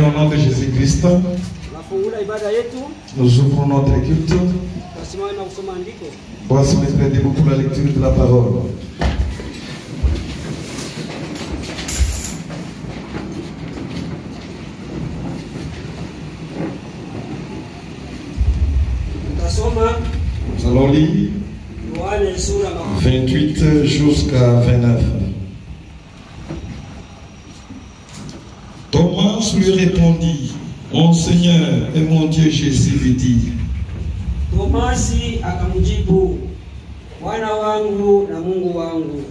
Seigneur, au nom de Jésus-Christ, nous ouvrons notre culte. On se mettre debout pour la lecture de la parole. Nous allons lire 28 jusqu'à 29. Thomas lui répondit, mon Seigneur et mon Dieu Jésus lui dit. Tomasi akamujibu, Bwana wangu na Mungu wangu.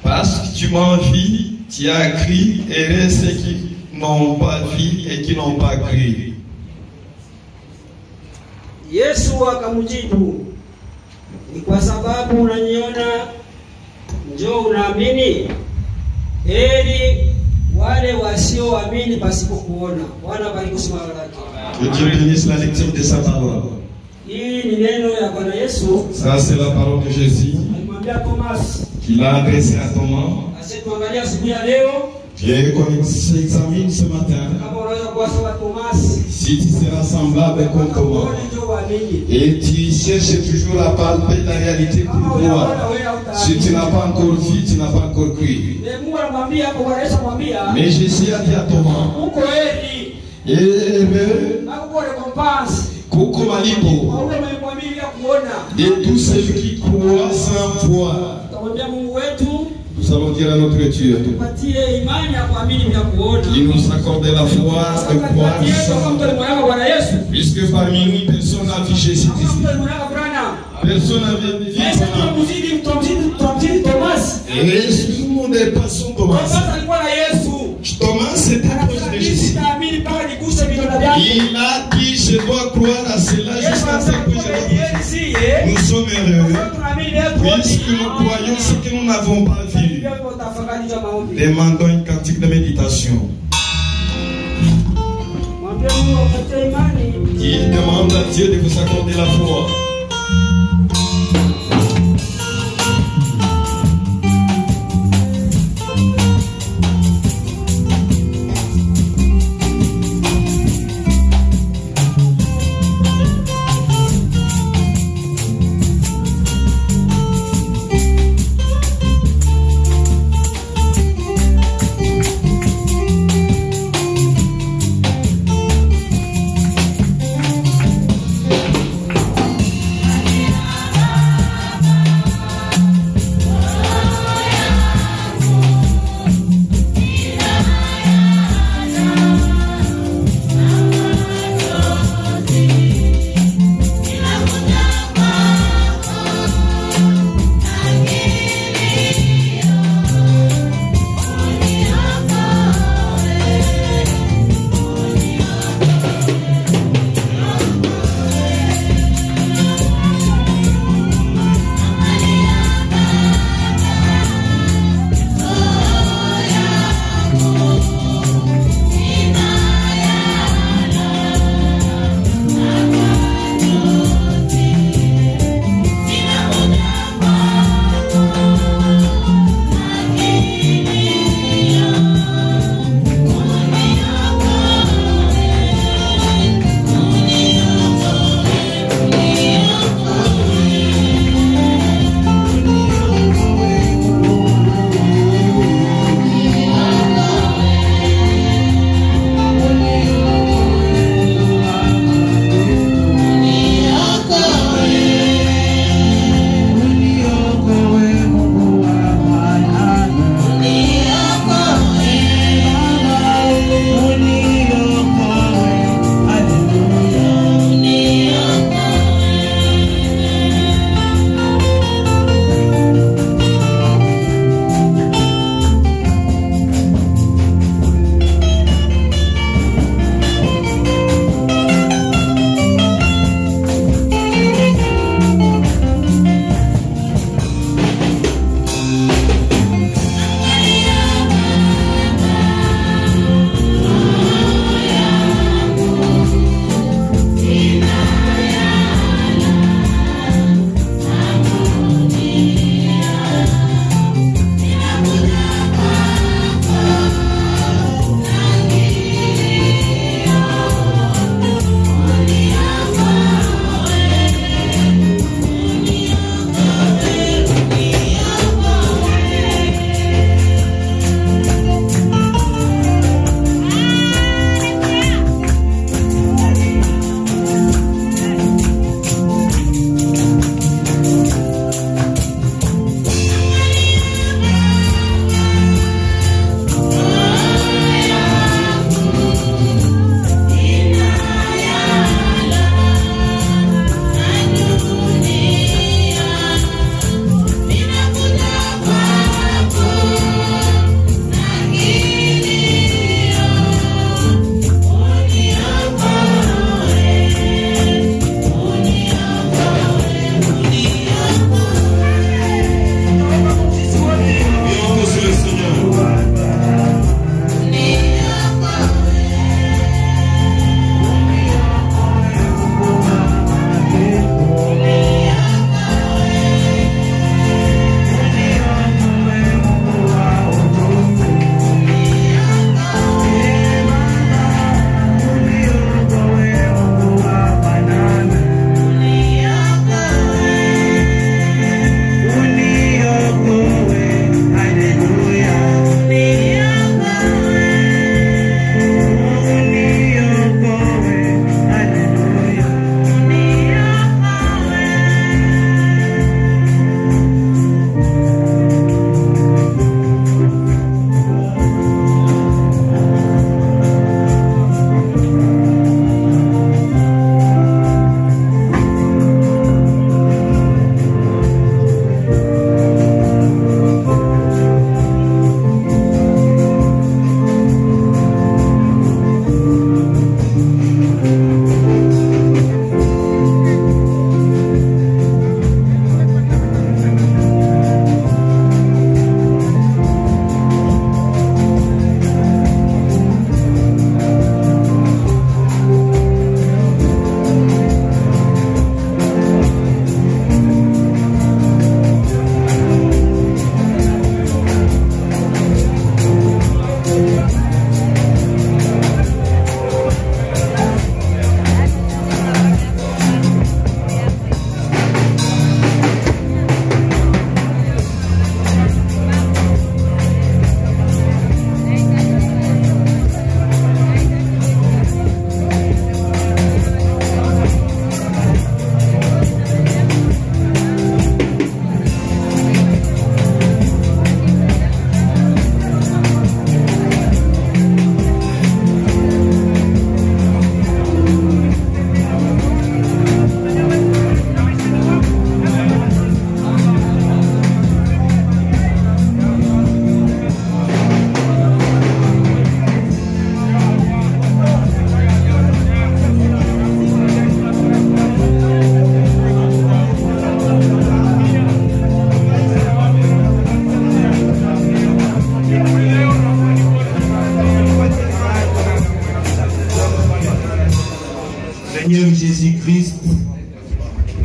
Parce que tu m'as envié, tu as crié, et ceux qui n'ont pas vu et qui n'ont pas crié. Yesu akamujibu, ni kwa sababu unaniona njoo unaamini? Heri wale wasioamini pasipo kuona. Bwana bariki somo lake. Que Dieu bénisse la lecture de sa parole. Hii ni neno ya Bwana Yesu. Ça c'est la parole de Jésus. Alimwambia Thomas. Qu'il a adressé à Thomas. Asituangalia siku ya leo. Et qu'on s'examine ce matin. Si tu seras semblable comme Thomas et tu cherches toujours à palper la réalité pour voir, si tu n'as pas encore vu, tu n'as pas encore cru. Mais Jésus a dit à Thomas, Koko malipo de tous ceux qui croient sans voir. Nous allons dire à notre Dieu, il nous accorde la foi de croire sans, puisque parmi nous personne n'a vu Jésus-Christ. Personne n'a vu Thomas. Et tout le monde est passé Thomas. Thomas était proche de Jésus. Il a dit, je dois croire à cela jusqu'à ce que je le. Nous sommes heureux, puisque nous croyons ce que nous n'avons pas vu. Demandons une cantique de méditation. Il demande à Dieu de vous accorder la foi.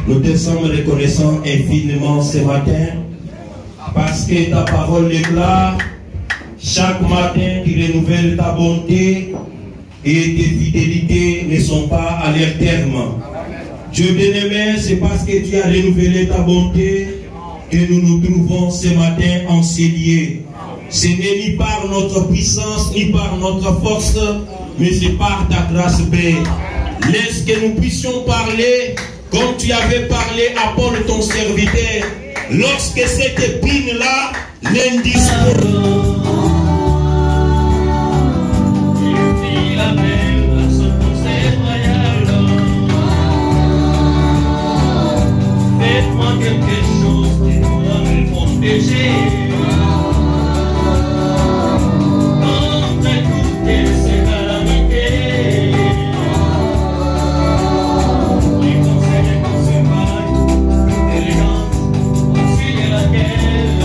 Nous te sommes reconnaissants infiniment ce matin parce que ta parole déclare chaque matin tu renouvelles ta bonté et tes fidélités ne sont pas à leur terme. Dieu bien-aimé, c'est parce que tu as renouvelé ta bonté que nous nous trouvons ce matin en ces lieux. Ce n'est ni par notre puissance, ni par notre force, mais c'est par ta grâce, Père. Laisse que nous puissions parler comme tu avais parlé à Paul, ton serviteur, lorsque cette épine-là l'indisposait. Faites-moi quelque chose qui pourra me protéger. Contre toutes ces calamités, les conseils des conseils, élégance, au-dessus de laquelle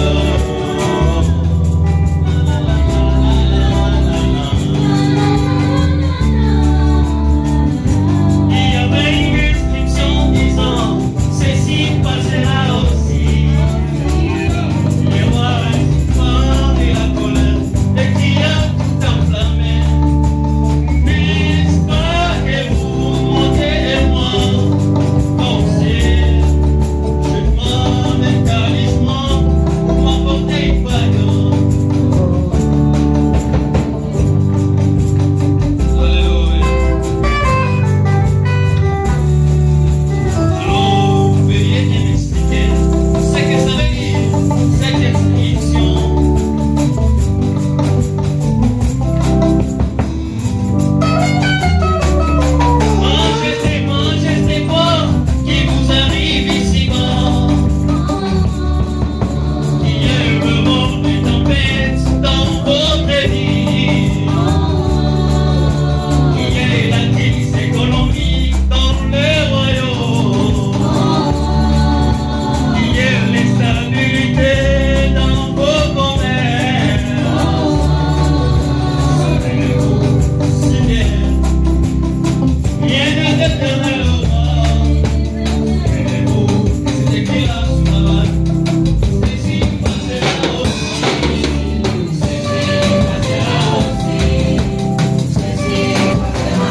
il y avait une inscription disant ceci passera aussi. Les rois et la colère, les clients tout enflammés. N'est-ce pas que vous montez de moi? Pensez, je demande un talisman pour m'apporter pardon. Alléluia. Alors, veuillez bien m'expliquer ce que ça veut dire, cette inscription. Mangez ces quoi qui vous arrive ici-bas. Il y a eu le vent de tempête dans votre vie. Il y a eu la crise économique dans le royaume. Il y a eu l'instabilité dans vos commerces. Souvenez-vous, si bien, rien n'est éternel au roi. Souvenez-vous, c'est écrit là sous ma main. Ceci passera aussi. Ceci passera aussi. Ceci passera aussi.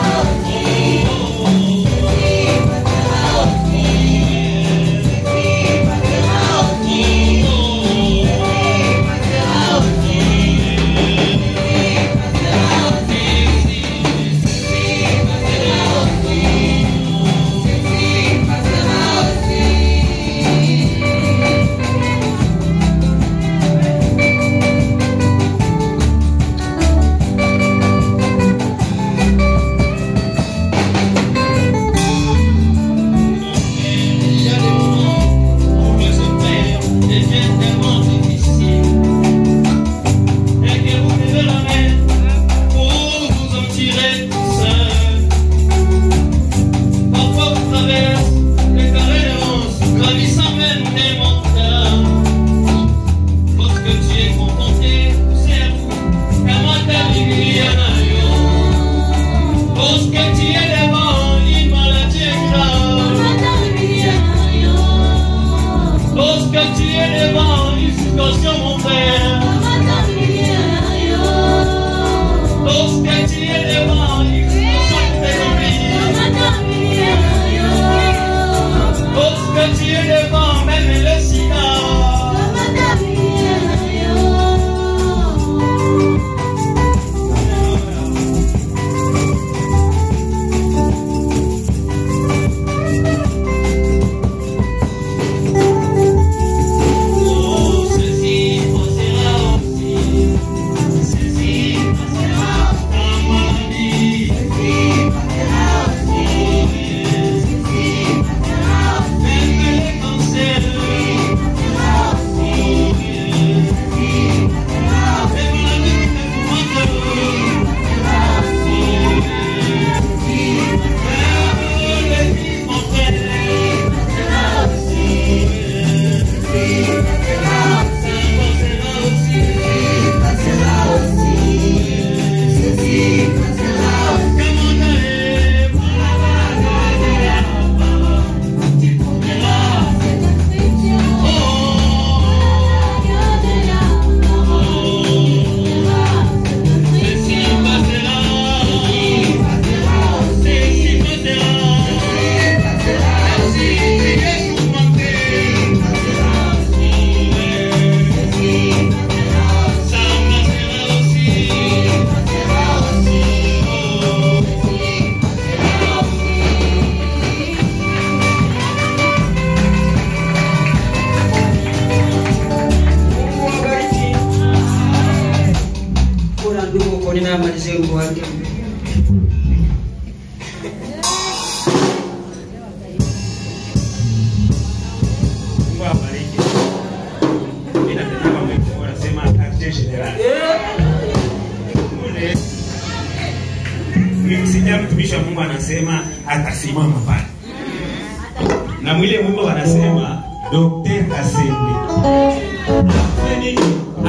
Il y a des moments où les opères deviennent tellement difficiles et que vous levez la main pour vous en tirer seul. Parfois vous traversez les carences, gravissant même des montagnes. Lorsque tu es confronté, c'est vous, comment t'as lorsque tu es devant une maladie grave, lorsque tu es devant une situation, mon frère, lorsque tu es devant une situation économique, lorsque tu es devant même le sida, oh, ceci passera naye amalizie wimbo wake. Mungu awabariki. Mimi napenda mambo wanasema quartier general. Msikia mtumishi wa Mungu anasema atasimama pale. Na mwile wimbo wanasema Dr. Kasembe. Afeni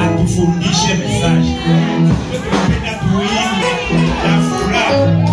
atufundishe message. Tunapenda tuimbe na furaha.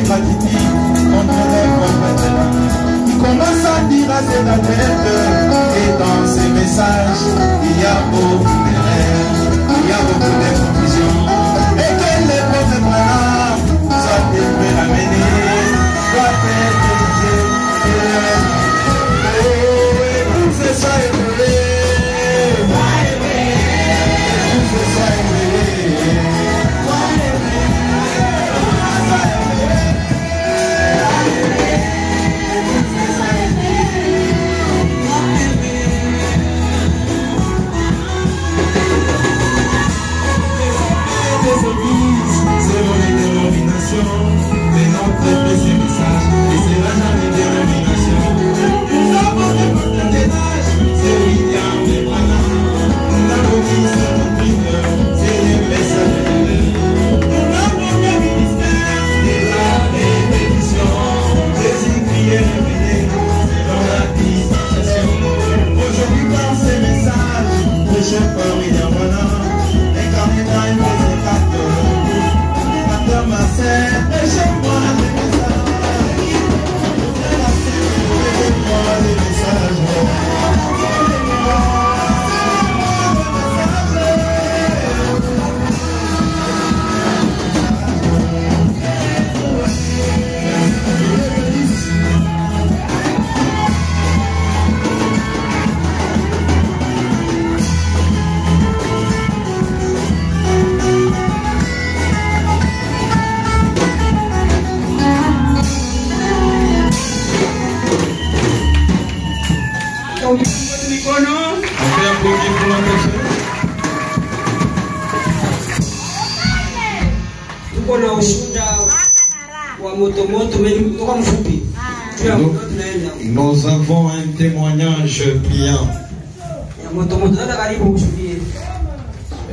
gratitude contre les pauvres. Commence à dire à cette tête, et dans ces messages, il y a beaucoup d'erreurs, il y a beaucoup de confusion, et que les pauvres malades soient détruits, ramenés, soient dirigés, et pour ce soir élevé, pour ce soir élevé. Selon les dénominations, les notes de ces messages, et c'est la jamais dénomination. Nous avons des portes d'étage, c'est William et Branham. Nous avons mis sur notre Twitter, c'est les messages de Dieu. Nous avons des ministères, des arts et des missions, des écrits et révélés, selon la dispensation. Aujourd'hui, dans ces messages, prêchés par William Branham, incarné dans une prédicateur. Ma sœur, et j'envoie des messages. J'envoie des messages. Tuko na ushuhuda wa moto kutoka mfupi. Nous avons un témoignage brillant.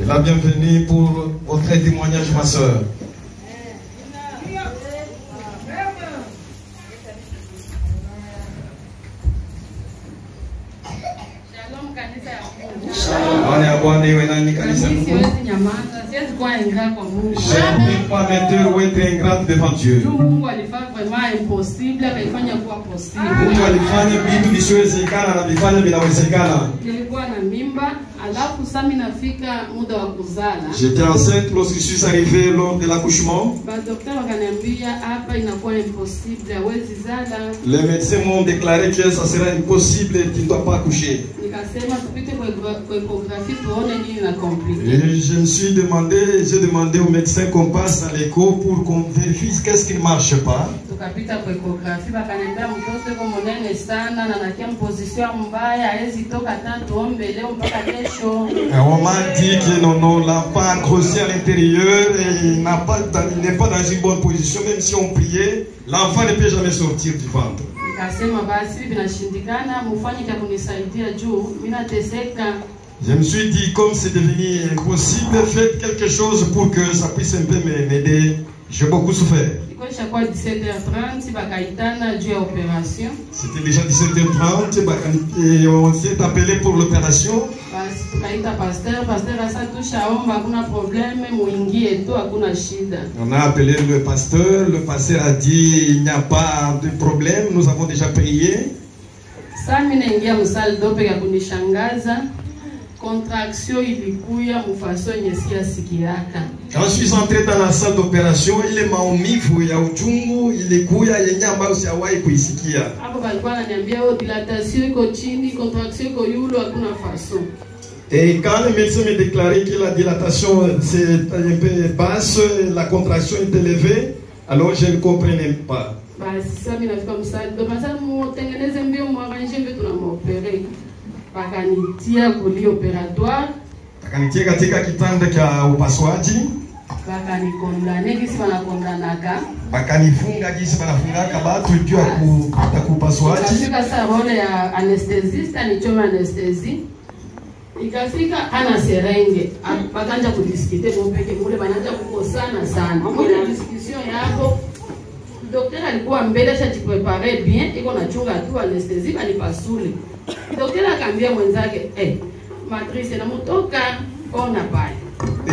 Et la bienvenue pour votre témoignage, ma soeur. Je ne peux pas m'être ou être ingrate devant Dieu. Mungu alifanya vitu visiwezekana na vifanya vinawezekana. J'étais enceinte lorsque je suis arrivé lors de l'accouchement. Les médecins m'ont déclaré que ça sera impossible et tu ne dois pas accoucher. Et je me suis demandé, j'ai demandé aux médecins qu'on passe à l'écho pour qu'on vérifie qu'est-ce qui ne marche pas. On m'a dit que non, l'enfant a grossi à l'intérieur et il n'est pas dans une bonne position. Même si on priait, l'enfant ne peut jamais sortir du ventre. Je me suis dit, comme c'est devenu impossible, faites quelque chose pour que ça puisse un peu m'aider. J'ai beaucoup souffert. C'était déjà 17h30 et on s'est appelé pour l'opération. On a appelé le pasteur a dit il n'y a pas de problème, nous avons déjà prié. Quand je suis entré dans la salle d'opération, il maumivu ya uchungu ilikuya yenye ambayo sijawahi kuisikia. Et quand le médecin me déclarait que la dilatation c'est un peu basse, la contraction est élevée, alors je ne comprenais pas. Akanitia katika kitanda cha upasuaji. Bakanifunga jinsi wanafungaka watu juu ya kupasuaji. Ikafika ana serenge bakanja kudiskite bombeke mule banaanza kukosana sana. Mule discussion yako daktari alikuwa mbele cha jiprepare bien, iko na chunga tu anesthesie kanipasule. Daktari akaambia mwenzake, matrice na mtoka ona pale.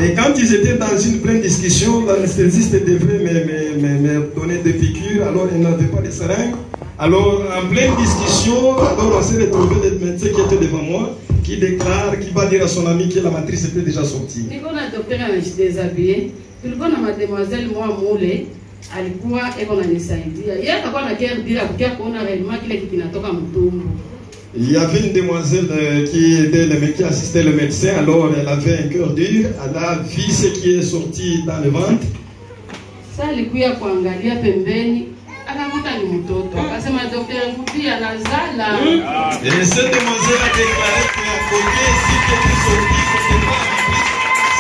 Et quand ils étaient dans une pleine discussion, l'anesthésiste devait me donner des piqûres, alors il n'avait pas de seringue. Alors, en pleine discussion, alors on s'est retrouvé des médecins qui étaient devant moi, qui déclarent, qui va dire à son ami que la matrice était déjà sortie. Niko na docteur anajideshabille, tulikuwa na mademoiselle moi mule, alikuwa eko nanisaidia. Yeye akakuwa na care bila kuona réellement kile kitu kinatoka mtumbo. Il y avait une demoiselle qui assistait le médecin, alors elle avait un cœur dur, elle a vu ce qui est sorti dans le ventre. Sasa alikuja kuangalia pembeni, akakuta ni mtoto. Akasema daktari mpia anazala. Et cette demoiselle a déclaré qu'à côté, si c'était sorti,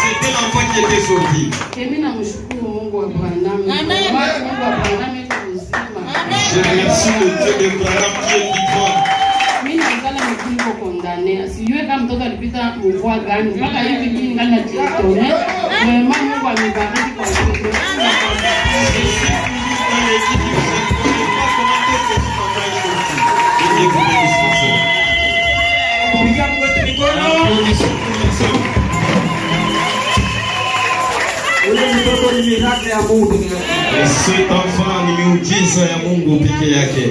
c'était l'enfant qui était sorti. Mimi namshukuru Mungu wa Branham. Mungu wa Branham yuko mzima. Je remercie le Dieu de Branham qui est vivant. Mimi nazala mkingo kondane. Sijue kama mtoto alipita mvua gani. Mpaka hivi mimi ngana jitone. Mama Mungu amebariki kwa hiyo. Et cet enfant ni miujiza ya Mungu peke yake.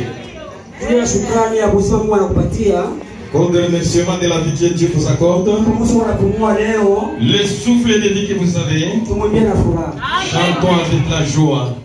Pour le remerciement de la vie que Dieu vous accorde, le souffle de vie que vous avez, chantons avec la joie.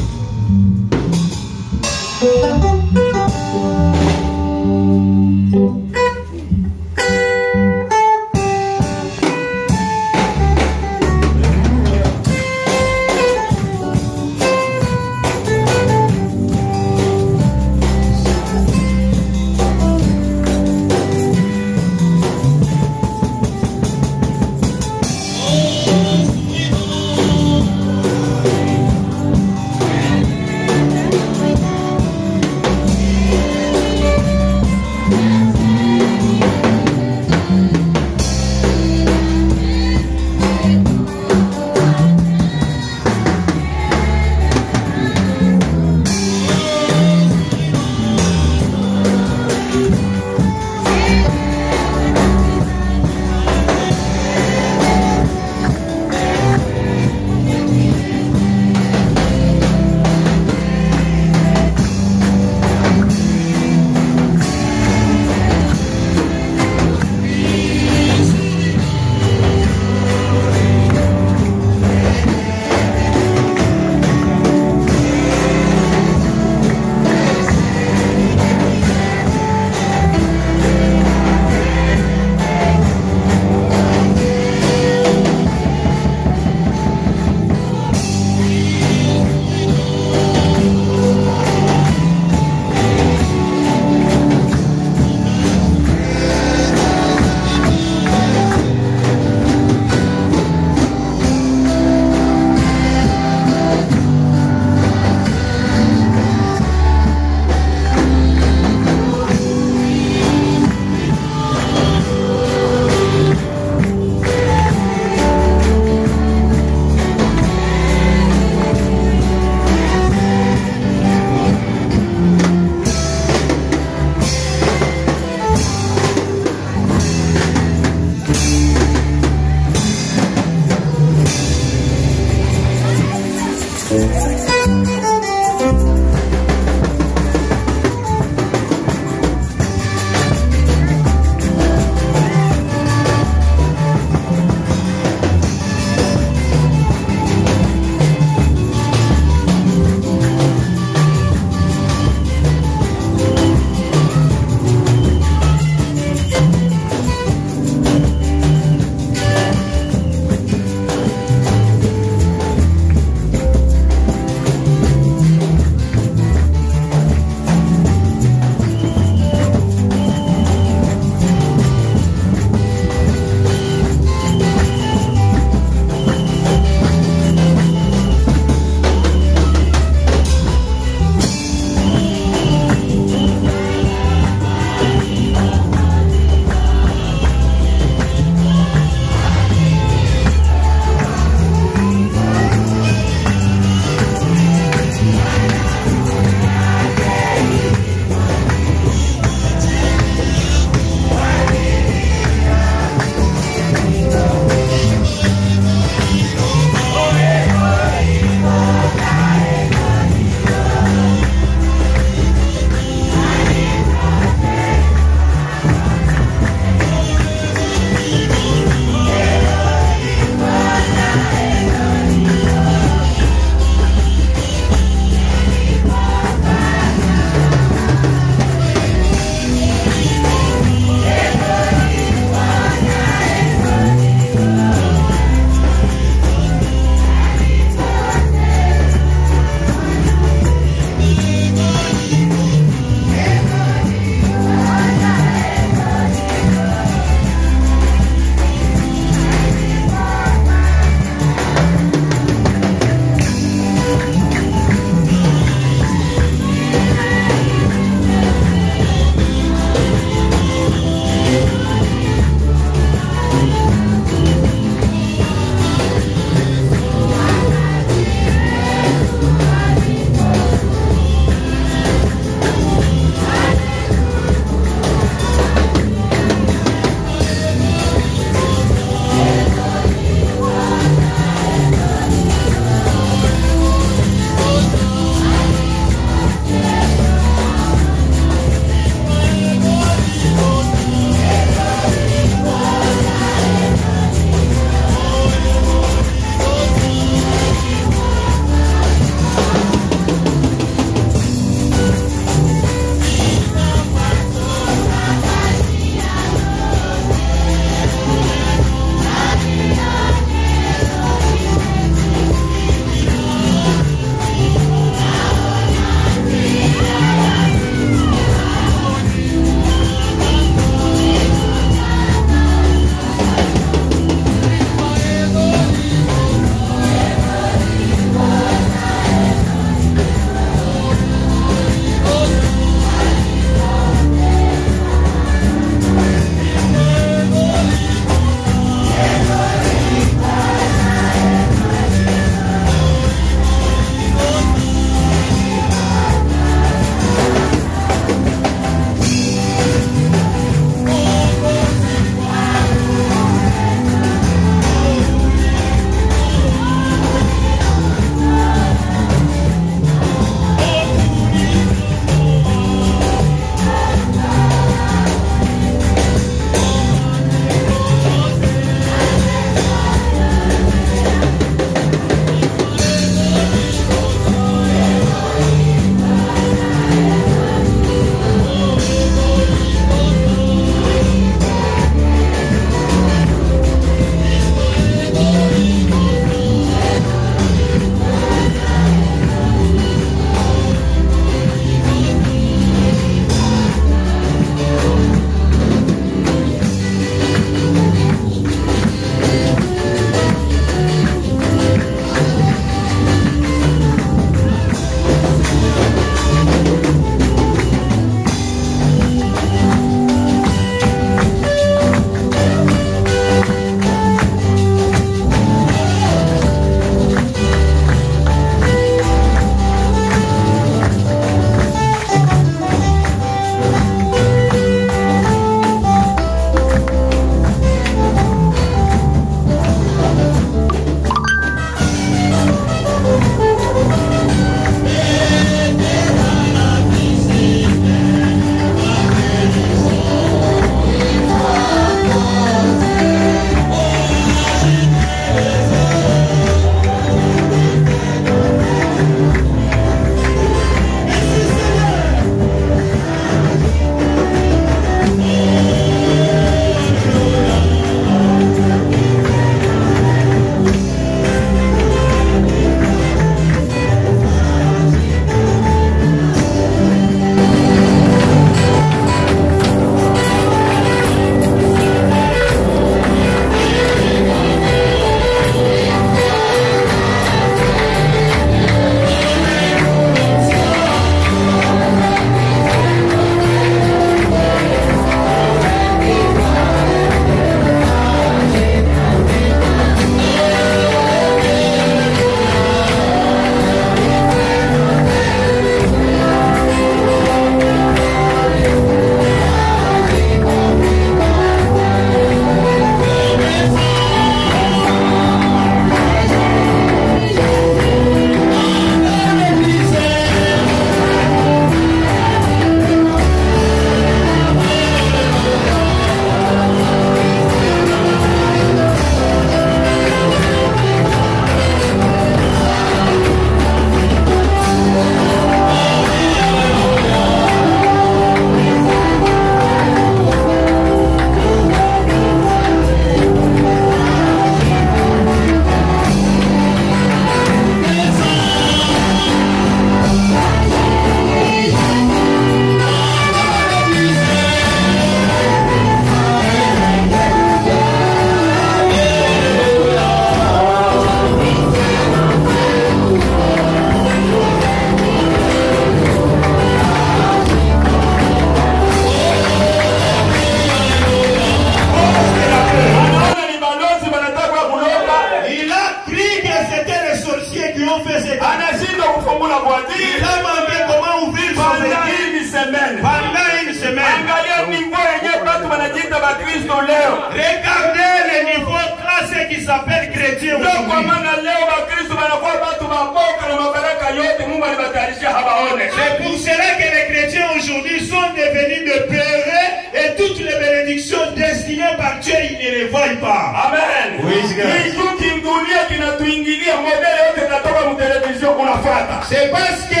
Kristo leo. Regardez le niveau classe qui s'appelle chrétien Ndio kwa aujourd'hui. maana leo Wakristo wanakuwa watu maboka na mabaraka yote Mungu alibatayarishia hawaone. C'est pour cela que les chrétiens aujourd'hui sont devenus de peureux et toutes les bénédictions destinées par Dieu, ils ne les voient pas. Amen. Oui, Hii juki dunia kinatuingilia modele yote natoka mu television unafuata. C'est parce que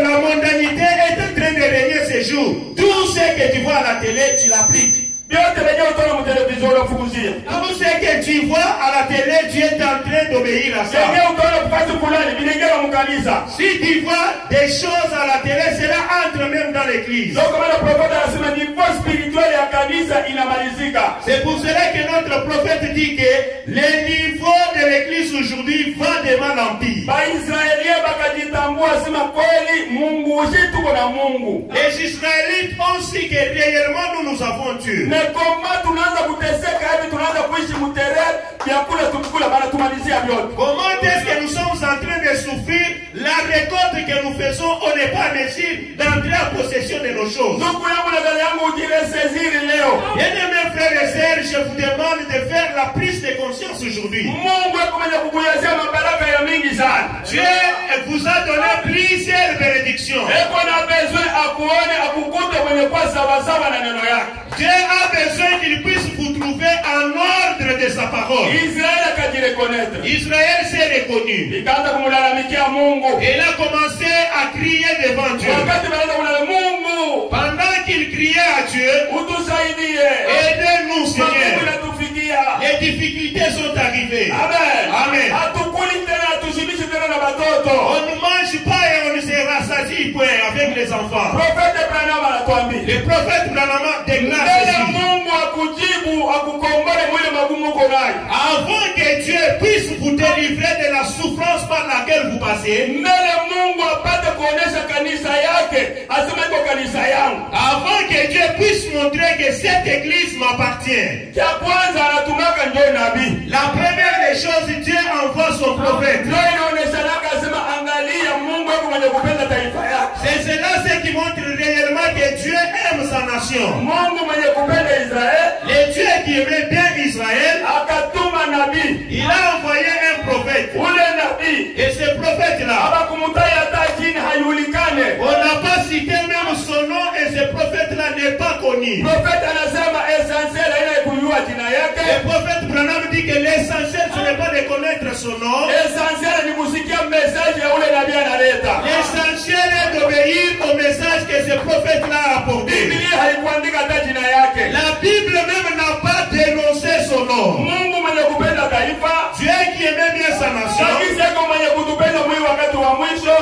la mondanité est en train de régner ces jours. Tout ce que tu vois à la télé, tu l'appliques. Yote wenyewe utaona mu television unafukuzia. Tout ce que tu vois à la télé, tu es en train d'obéir à ça. Yenyewe utaona kufasi fulani vinengera mu kanisa. Si tu vois des choses à la télé, cela entre même dans l'église. Ndio kama profeta anasema niveau spirituel ya kanisa inamalizika. C'est pour cela que notre prophète dit que le niveau de l'église aujourd'hui va de mal en pire. Baisraelia bakajitambua sema kweli Mungu wetu tuko na Mungu. Les Israélites ont su que réellement nous avons Dieu. Koma tunaanza kuteseka hivi tunaanza kuishi muterere vyakula tumkula bana tumalizia vyote. Comment est-ce que nous sommes en train de souffrir la récolte que nous faisons, on n'est pas mesure d'entrer en possession de nos choses. Ndugu yangu na dada yangu ujireseziri leo. Bien-aimés frères et sœurs, je vous demande de faire la prise de conscience aujourd'hui. Mungu akomenya kukuyazia mabaraka ya mingi sana. Dieu vous a donné plusieurs bénédictions. Eko na besoin akuone akukute kwenye kwa sawasawa na neno yake. Dieu a besoin qu'il puisse vous trouver en ordre de sa parole. Israël akajireconnaître. Israël s'est reconnu. Ikaanza kumlalamikia Mungu. Et il a commencé à crier devant Dieu. Wakati wanaanza kumlalamikia Mungu. Pendant qu'il criait à Dieu, utusaidie. Aidez-nous Seigneur. Natufikia. Les difficultés sont arrivées. Amen. Amen. Hatukuli tena tushibishi tena na batoto. On ne mange pas et on ne se rassasie point avec les enfants. Prophète Branham anatuambia. Le prophète Branham déclare Mungu akujibu akukombole mwile magumu uko nayo. Avant que Dieu puisse vous délivrer de la souffrance par laquelle vous passez, mbele Mungu apate kuonesha kanisa yake, asema iko kanisa yangu. Avant que Dieu puisse montrer que cette église m'appartient, cha kwanza anatumaka ndio nabii. La première des choses, Dieu envoie son prophète. Ndio inaonesha naka asema angalia Mungu yuko mwenye kupenda taifa yake. C'est cela ce qui montre réellement que Dieu aime sa nation. Mungu mwenye kupenda Israël, le Dieu qui aimait bien Israël, akatuma nabii. Il a envoyé un prophète. Ule nabii, et ce prophète-là, abakumutaya hata jina hayulikane. On n'a pas cité même son nom et ce prophète-là n'est pas connu. Prophète anasema essentiel ile kujua jina yake. Le prophète Branham dit que l'essentiel ce n'est pas de connaître son nom. Essentiel ni kusikia message ya ule nabii analeta. L'essentiel est d'obéir au message que ce prophète-là a apporté. Biblia haikuandika hata jina yake. La Bible même n'a pas dénoncé son nom. Mungu mwenye kupenda taifa, Dieu qui aimait bien sa nation, mwenye kutupenda mwi wakati wa mwisho.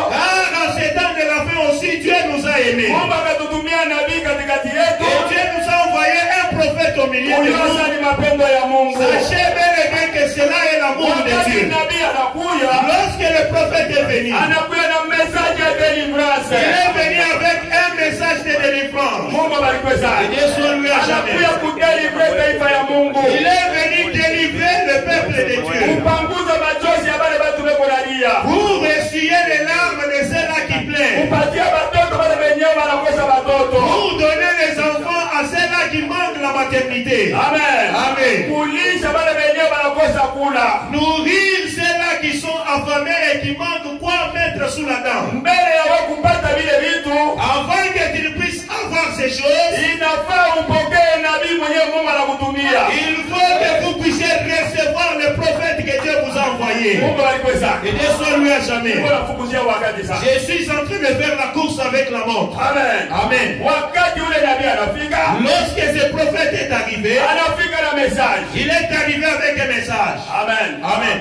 Dans ce temps de la fin aussi, Dieu nous a aimés. Mungu akatutumia nabii katikati yetu. Et Dieu nous a envoyé un prophète au milieu de nous. Ni mapendo ya Mungu. Sachez bel et bien que cela est l'amour de Dieu. Nabii anakuya, lorsque le prophète est venu, anakuya na message ya délivrance. Il est venu avec un message de délivrance. Mungu abarikwe sana. Dieu soit loué à jamais. Anakuya kudélivrer taifa ya Mungu. Il est venu délivrer le peuple de Dieu. Kupanguza machozi ya wale watu wanalia. Pour essuyer les larmes de ceux-là qui pleurent. Kupatia watoto wale wenyewe wanakosa watoto. Pour donner les enfants à ceux-là qui manquent la maternité. Amen. Amen. Kulisha wale wenyewe wanakosa kula. Nourrir ceux-là qui sont affamés et qui manquent quoi mettre sous la dent. Mbele ya wao kupata vile vitu, avant que tu puisses avoir ces choses, inafaa upokee nabii mwenyewe Mungu anakutumia. Il faut que vous puissiez recevoir le prophète que Dieu vous a envoyé. Mungu abarikwe sana. Et Dieu soit loué à jamais. Unafukuzia wakati sana. Je suis en train de faire la course avec la montre. Amen. Amen. Wakati ule nabii anafika, lorsque ce prophète est arrivé, anafika na message. Il est arrivé avec un message. Amen. Amen.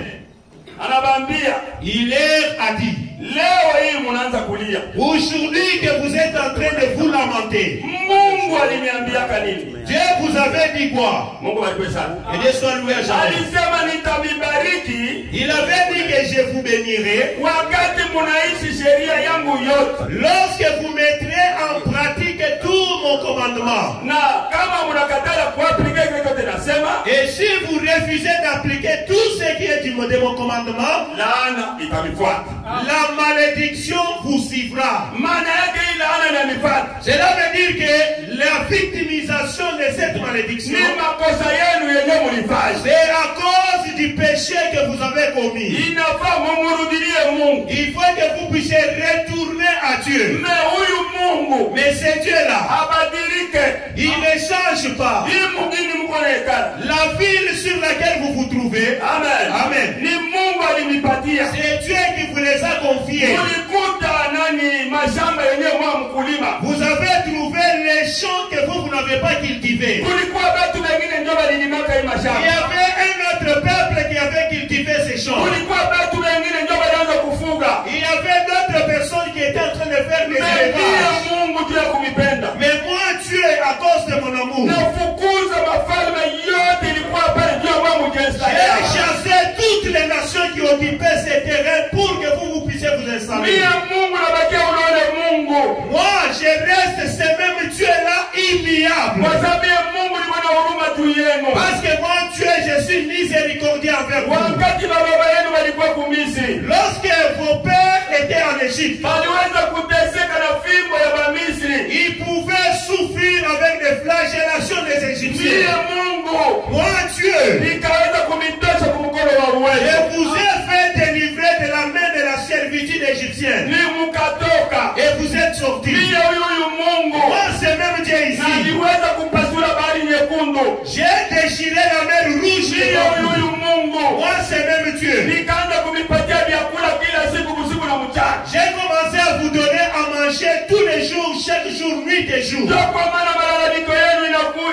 Anabambia, il leur a dit, leo hii mnaanza kulia. Aujourd'hui que vous êtes en train de vous lamenter. Mungu aliniambia kanini? Dieu vous avait dit quoi? Mungu abarikwe sana. Et Dieu soit loué à jamais. Alisema nitabibariki. Il avait dit que je vous bénirai. Wakati mnaishi sheria yangu yote. Lorsque vous mettrez en pratique tout mon commandement. Na kama mnakatala kuaplika kile kote nasema. Et si vous refusez d'appliquer tout ce qui est de mon commandement, laana itanifuata. La malédiction vous suivra. Maana yake ile laana inanifuata. Cela veut dire que La victimisation de cette malédiction, ni makosa yenu yenye mulifanya. c'est à cause du péché que vous avez commis. Inafaa mumurudilie Mungu. Il faut que vous puissiez retourner à Dieu. Mais huyu Mungu, Mais ce Dieu-là, abadilike. il ne change pas. Hii mugini mko naikala. La ville sur laquelle vous vous trouvez, Amen. Amen. Ni Mungu alinipatia. C'est Dieu qui vous les a confiés. Mulikuta nani mashamba yenyewe mwa mkulima. Vous avez trouvé les champs que vous n'avez pas cultivés. Kulikuwa watu wengine ndio walilimaka hii Il y mashamba. avait un autre peuple qui avait cultivé ces champs. Kulikuwa watu wengine ndio walianza kufuga. Il y avait d'autres personnes qui étaient en train de faire des Ndiye élevages. Mungu tu kumipenda. Mais moi, Dieu, à cause de mon amour, Nafukuza mafalme yote ilikuwa pale juu ya mjenzi. j'ai chassé toutes les nations qui occupaient ces terrains pour que vous puissiez vous installer. Mia Mungu nabakia unaone Mungu. Moi, je reste ce même Dieu-là immuable. Kwa sababu ya Mungu ni mwana huruma juu yenu. Parce que moi, Dieu, je suis miséricordieux envers vous. Wakati baba yenu walikuwa kumisi, Lorsque vos pères étaient en Égypte, waliweza kuteseka na fimbo ya Bamisri. ils pouvaient souffrir avec des flagellations des Mia Égyptiens. Mungu Moi, Dieu, nikaweza kumitosha kwa mkono wa je uwezo. vous ai fait délivrer de la main de la servitude égyptienne. Ni mukatoka. Et vous êtes sortis. Mia huyu Mungu Moi, c'est même Dieu na ici. aliweza kupasula bahari nyekundu. J'ai déchiré la mer rouge. Mia devant vous. huyu Mungu Moi, c'est même Dieu. nikaanza kumipatia vyakula kila siku usiku na mchana. J'ai commencé à vous donner à manger tous les jours, chaque jour, nuit et jour. Ndio kwa maana malalamiko yenu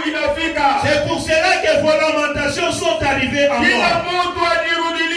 inafika. C'est pour cela que vos lamentations sont arrivées à Kila moi. mtu ajirudilie.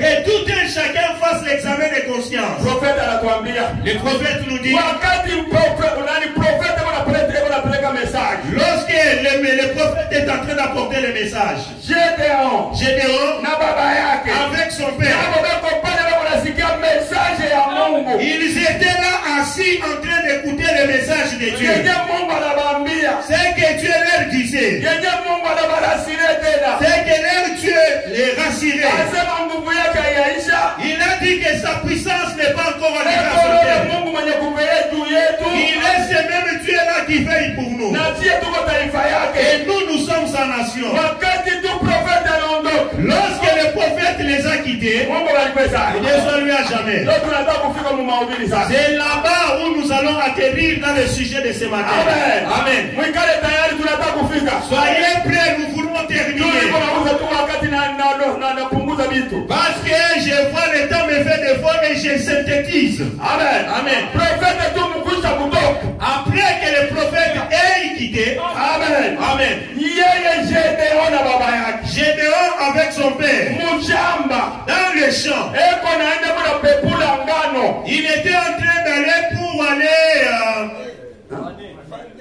Que tout un chacun fasse l'examen de conscience. Profeta anatuambia Le prophète nous dit, wakati profeta wanapeleka message. lorsque le prophète est en train d'apporter le message, Gédéon Gédéon, na baba yake avec son père, nabo bako pale bako nasikia message ya Mungu. ils étaient là assis en train d'écouter le message de Dieu. Yenye Mungu anawaambia. C'est que Dieu leur disait, Yenye Mungu anabarasire tena. c'est que leur Dieu les rassurait. Anasema nguvu yake haiyaisha. Il a dit que sa puissance n'est pas encore arrivée à son Eko terme. Mungu mwenye kuveille juu yetu. Il est ce même Dieu là qui veille pour nous. Na sie tuko taifa yake. Et nous, nous sommes sa nation. Wakati tu profeta anaondoka. Lorsque le prophète les a quittés, Mungu alipesa. Dieu soit lui à jamais. Ndio tunataka kufika mu mahubiri sasa. C'est là-bas où nous allons atterrir dans le sujet de ce matin. Amen. Amen. Mwikale tayari tunataka kufika. Soyez prêts, nous voulons terminer. Niko nauza tu wakati na napunguza vitu. Parce que je vois le temps me fait défaut et je synthétise. Amen. Amen. Profeta tu mkwisha kutoka. Après que le prophète ait quitté, Amen. Amen. Yeye Gédéon na baba yake. Gédéon avec son père, Mshamba. dans le champ, Eko naenda kuna pepula ngano. il était en train d'aller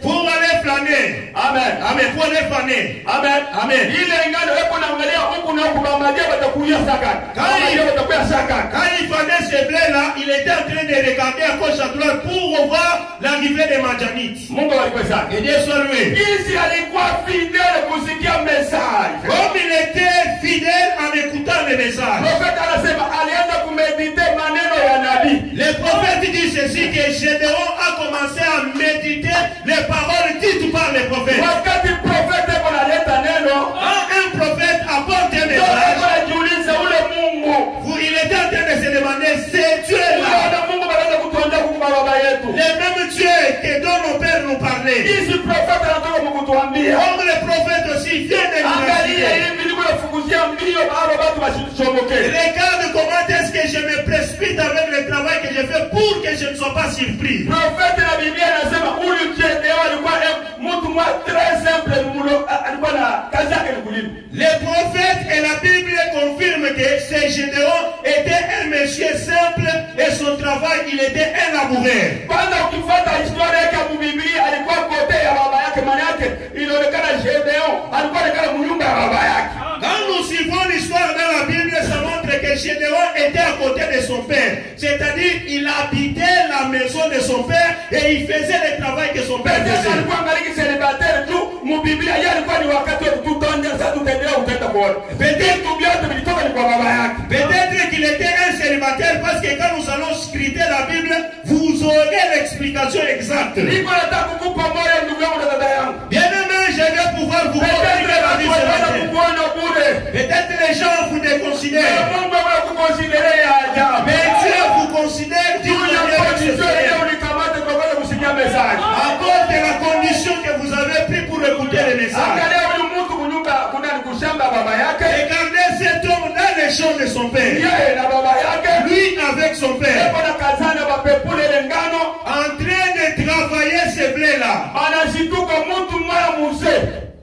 pour aller flâner. Amen. Amen. Pour aller flâner. Amen. Amen. Ile ngano eko naangalia huku na huku bamadia batakulia saka. Kama batakuya saka. Quand il fallait ce blé-là, il était en train de regarder à gauche à droite pour voir l'arrivée des Madianites. Mungu alipesa. Et Dieu soit loué. Jinsi alikuwa fidèle kusikia message. Comme il était fidèle en écoutant les messages. Profeta anasema alianza kumedite maneno ya nabii. Le prophète dit ceci, que Gédéon a commencé à méditer les paroles dites par les prophètes. Wakati profeta eko naleta neno, Quand un prophète apporte un ndio message, anajiuliza ule Mungu. il était en train de se demander, c'est Dieu-là, Unaona Mungu anaanza kutuambia kwa baba yetu. le même Dieu que dont nos pères nous parlaient. Jinsi profeta anatoka kukutuambia. Comme le prophète aussi vient de nous Angalia dire. hivi ndiko nafukuzia mbio baba watu washichomoke. Regarde comment est-ce que je me précipite avec le travail que je fais pour que je ne sois pas surpris. Profeta na Biblia anasema huyu Gédéon alikuwa mtu mwa très simple mulo alikuwa na kazi yake ni kulima. Les prophètes et la Bible confirment que ce Gédéon était un monsieur simple et son travail, il était un laboureur. Kwanza ukifuata historia yake ya Biblia alikuwa kote ya baba yake, maana yake inaonekana Gédéon alikuwa anakaa mnyumba ya baba yake. Quand nous suivons l'histoire dans la Bible, ça montre que Gédéon était à côté de son père. C'est-à-dire, il habitait la maison de son père et il faisait le travail que son père Petero faisait. alikuwa angaliki célibataire tu, mu Biblia yeye alikuwa ni wakati wa tutonja sasa tutaendelea utaenda kuona. Vitu vyote vilitoka ni kwa baba yake. Peut-être qu'il était un célibataire parce que quand nous allons scruter la Bible, vous aurez l'explication explication exacte. Niko nataka kukupa moyo ndugu yangu na dada yangu. Bien-aimé, je vais pouvoir vous communiquer la vie ce matin. Peut-être les gens vous déconsidèrent. Mais Dieu vous considère d'une manière exceptionnelle. À cause de la condition que vous avez pris pour écouter les messages. Regardez cet homme dans les champs de son père. Lui avec son père. En train de travailler ces blés-là.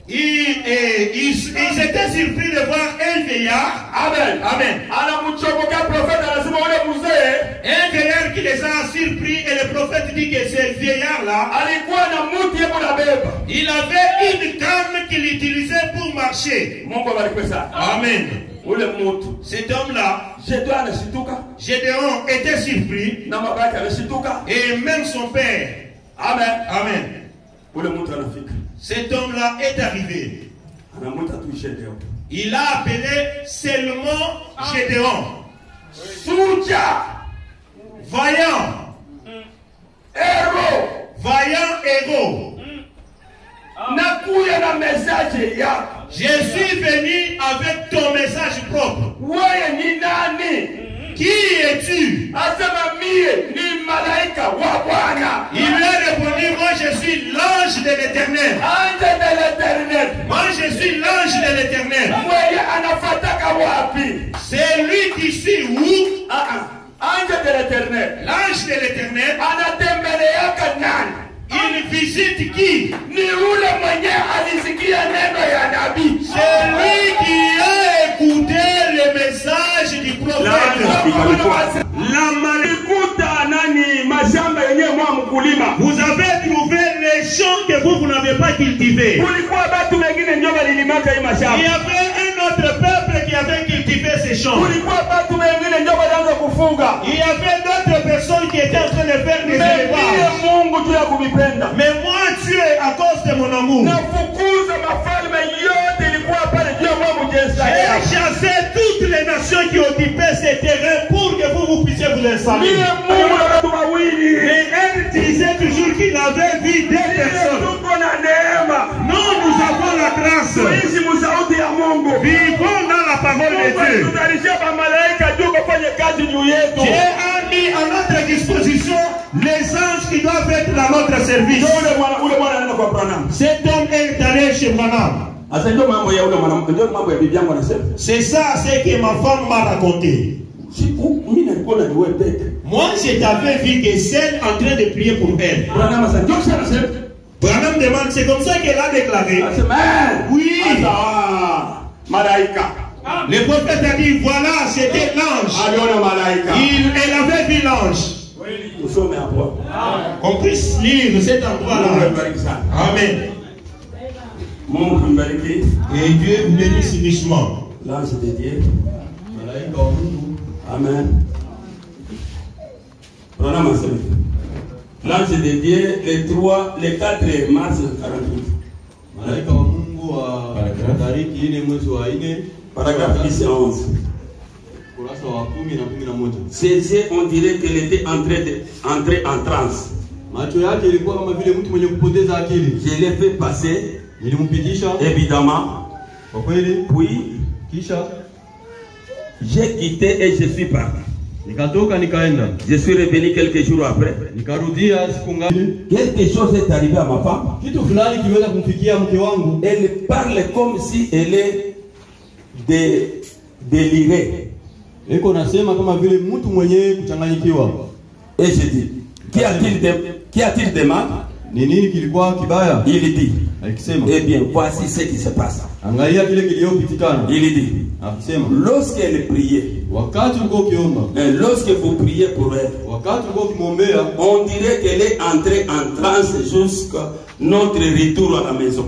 Ils étaient surpris de voir un vieillard. Amen. Amen. Un vieillard qui les a surpris et le prophète dit que ce vieillard-là, il avait une canne qu'il utilisait pour marcher. Amen. Cet homme-là, Gédéon, était surpris. Et même son père. Amen. Amen. Cet homme-là est arrivé. Il a appelé seulement Gédéon. Vaillant. Héros. Vaillant héros. Je suis venu avec ton message propre. Qui es-tu? Il lui a répondu, moi je suis l'ange de l'Éternel. Moi je suis l'ange de l'Éternel. C'est lui qui suit où? L'ange de l'Éternel. Il visite qui? C'est lui qui a écouté le message du prophète. Vous avez trouvé les champs que vous n'avez pas cultivés. Il y avait un autre peuple qui avait cultivé ces champs. Il y avait d'autres personnes qui étaient en train de faire des élevages. Mais moi, Dieu, à cause de mon amour, j'ai chassé toutes les nations qui occupaient ces terrains pour que vous puissiez vous installer. Mais elle disait toujours qu'il avait vu des personnes. Nous, nous avons la grâce. Vivons dans la parole de Dieu. Dieu a mis à notre disposition les anges qui doivent être à notre service. Cet homme est allé chez Branham. C'est ça, c'est que ma femme m'a raconté. Moi, je t'avais vu que celle en train de prier pour elle. Branham demande, c'est comme ça qu'elle a déclaré. Oui. Le prophète a dit, voilà, c'était l'ange. Elle avait vu l'ange. On puisse lire cet endroit-là. Amen. Et Dieu bénisse richement. L'ange de Dieu. Amen. L'ange de Dieu, le 4 mars 48. Paragraphe 10 et 11. Ses yeux, on dirait qu'elle était entrée en transe. Je l'ai fait passer, évidemment. Puis, j'ai quitté et je suis parti. Je suis revenu quelques jours après. Quelque chose est arrivé à ma femme. Elle parle comme si elle est délirée. Et je dis, qu'y a-t-il de mal? Il dit, eh bien, voici ce qui se passe. Il dit, lorsqu'elle priait, lorsque vous priez pour elle, on dirait qu'elle est entrée en transe jusqu'à notre retour à la maison.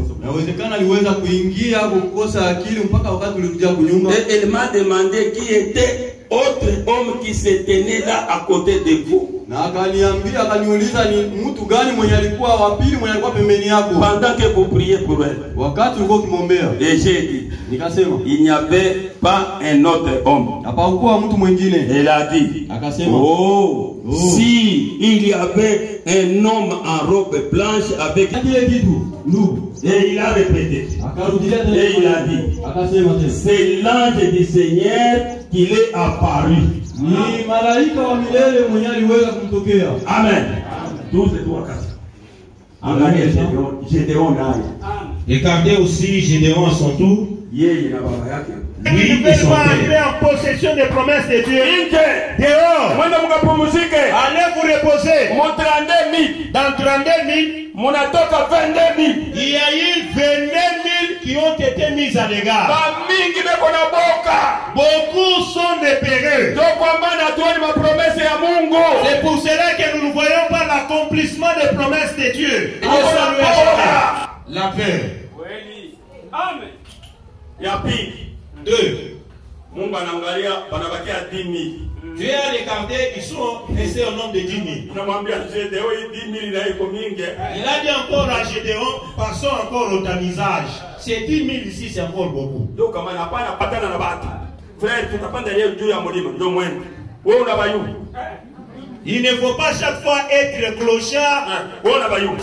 Et elle m'a demandé qui était autre homme qui se tenait là à côté de vous. Pendant que vous priez pour elle. Et j'ai dit, il n'y avait pas un autre homme. Elle a dit, oh, Si il y avait un homme en robe blanche avec nous, et il a répété, et il a dit, c'est l'ange du Seigneur qui est apparu. Amen. 12 et 3, 4. Gédéon. Regardez aussi Gédéon à son tour. Oui, ne pouvez pas entrer en possession des promesses de Dieu. Dehors. Allez vous reposer. Dans 32 000, il y a eu 22 000 qui ont été mis à l'égard. Beaucoup sont des péreux. C'est pour cela que nous ne voyons pas l'accomplissement des promesses de Dieu. La peur. Amen. Il y a pire. 2. Mungu anaangalia wanabakia 10 000. Dieu a regardé, ils sont restés au nombre de 10 000. Il a dit encore à Gédéon, passons encore au tamisage. C'est 10 000 ici, c'est encore beaucoup. Donc, comme on n'a pas la patate dans la batte, frère, tu n'as pas derrière Dieu à mourir, de moins. Où on a bayou? Il ne faut pas chaque fois être clochard.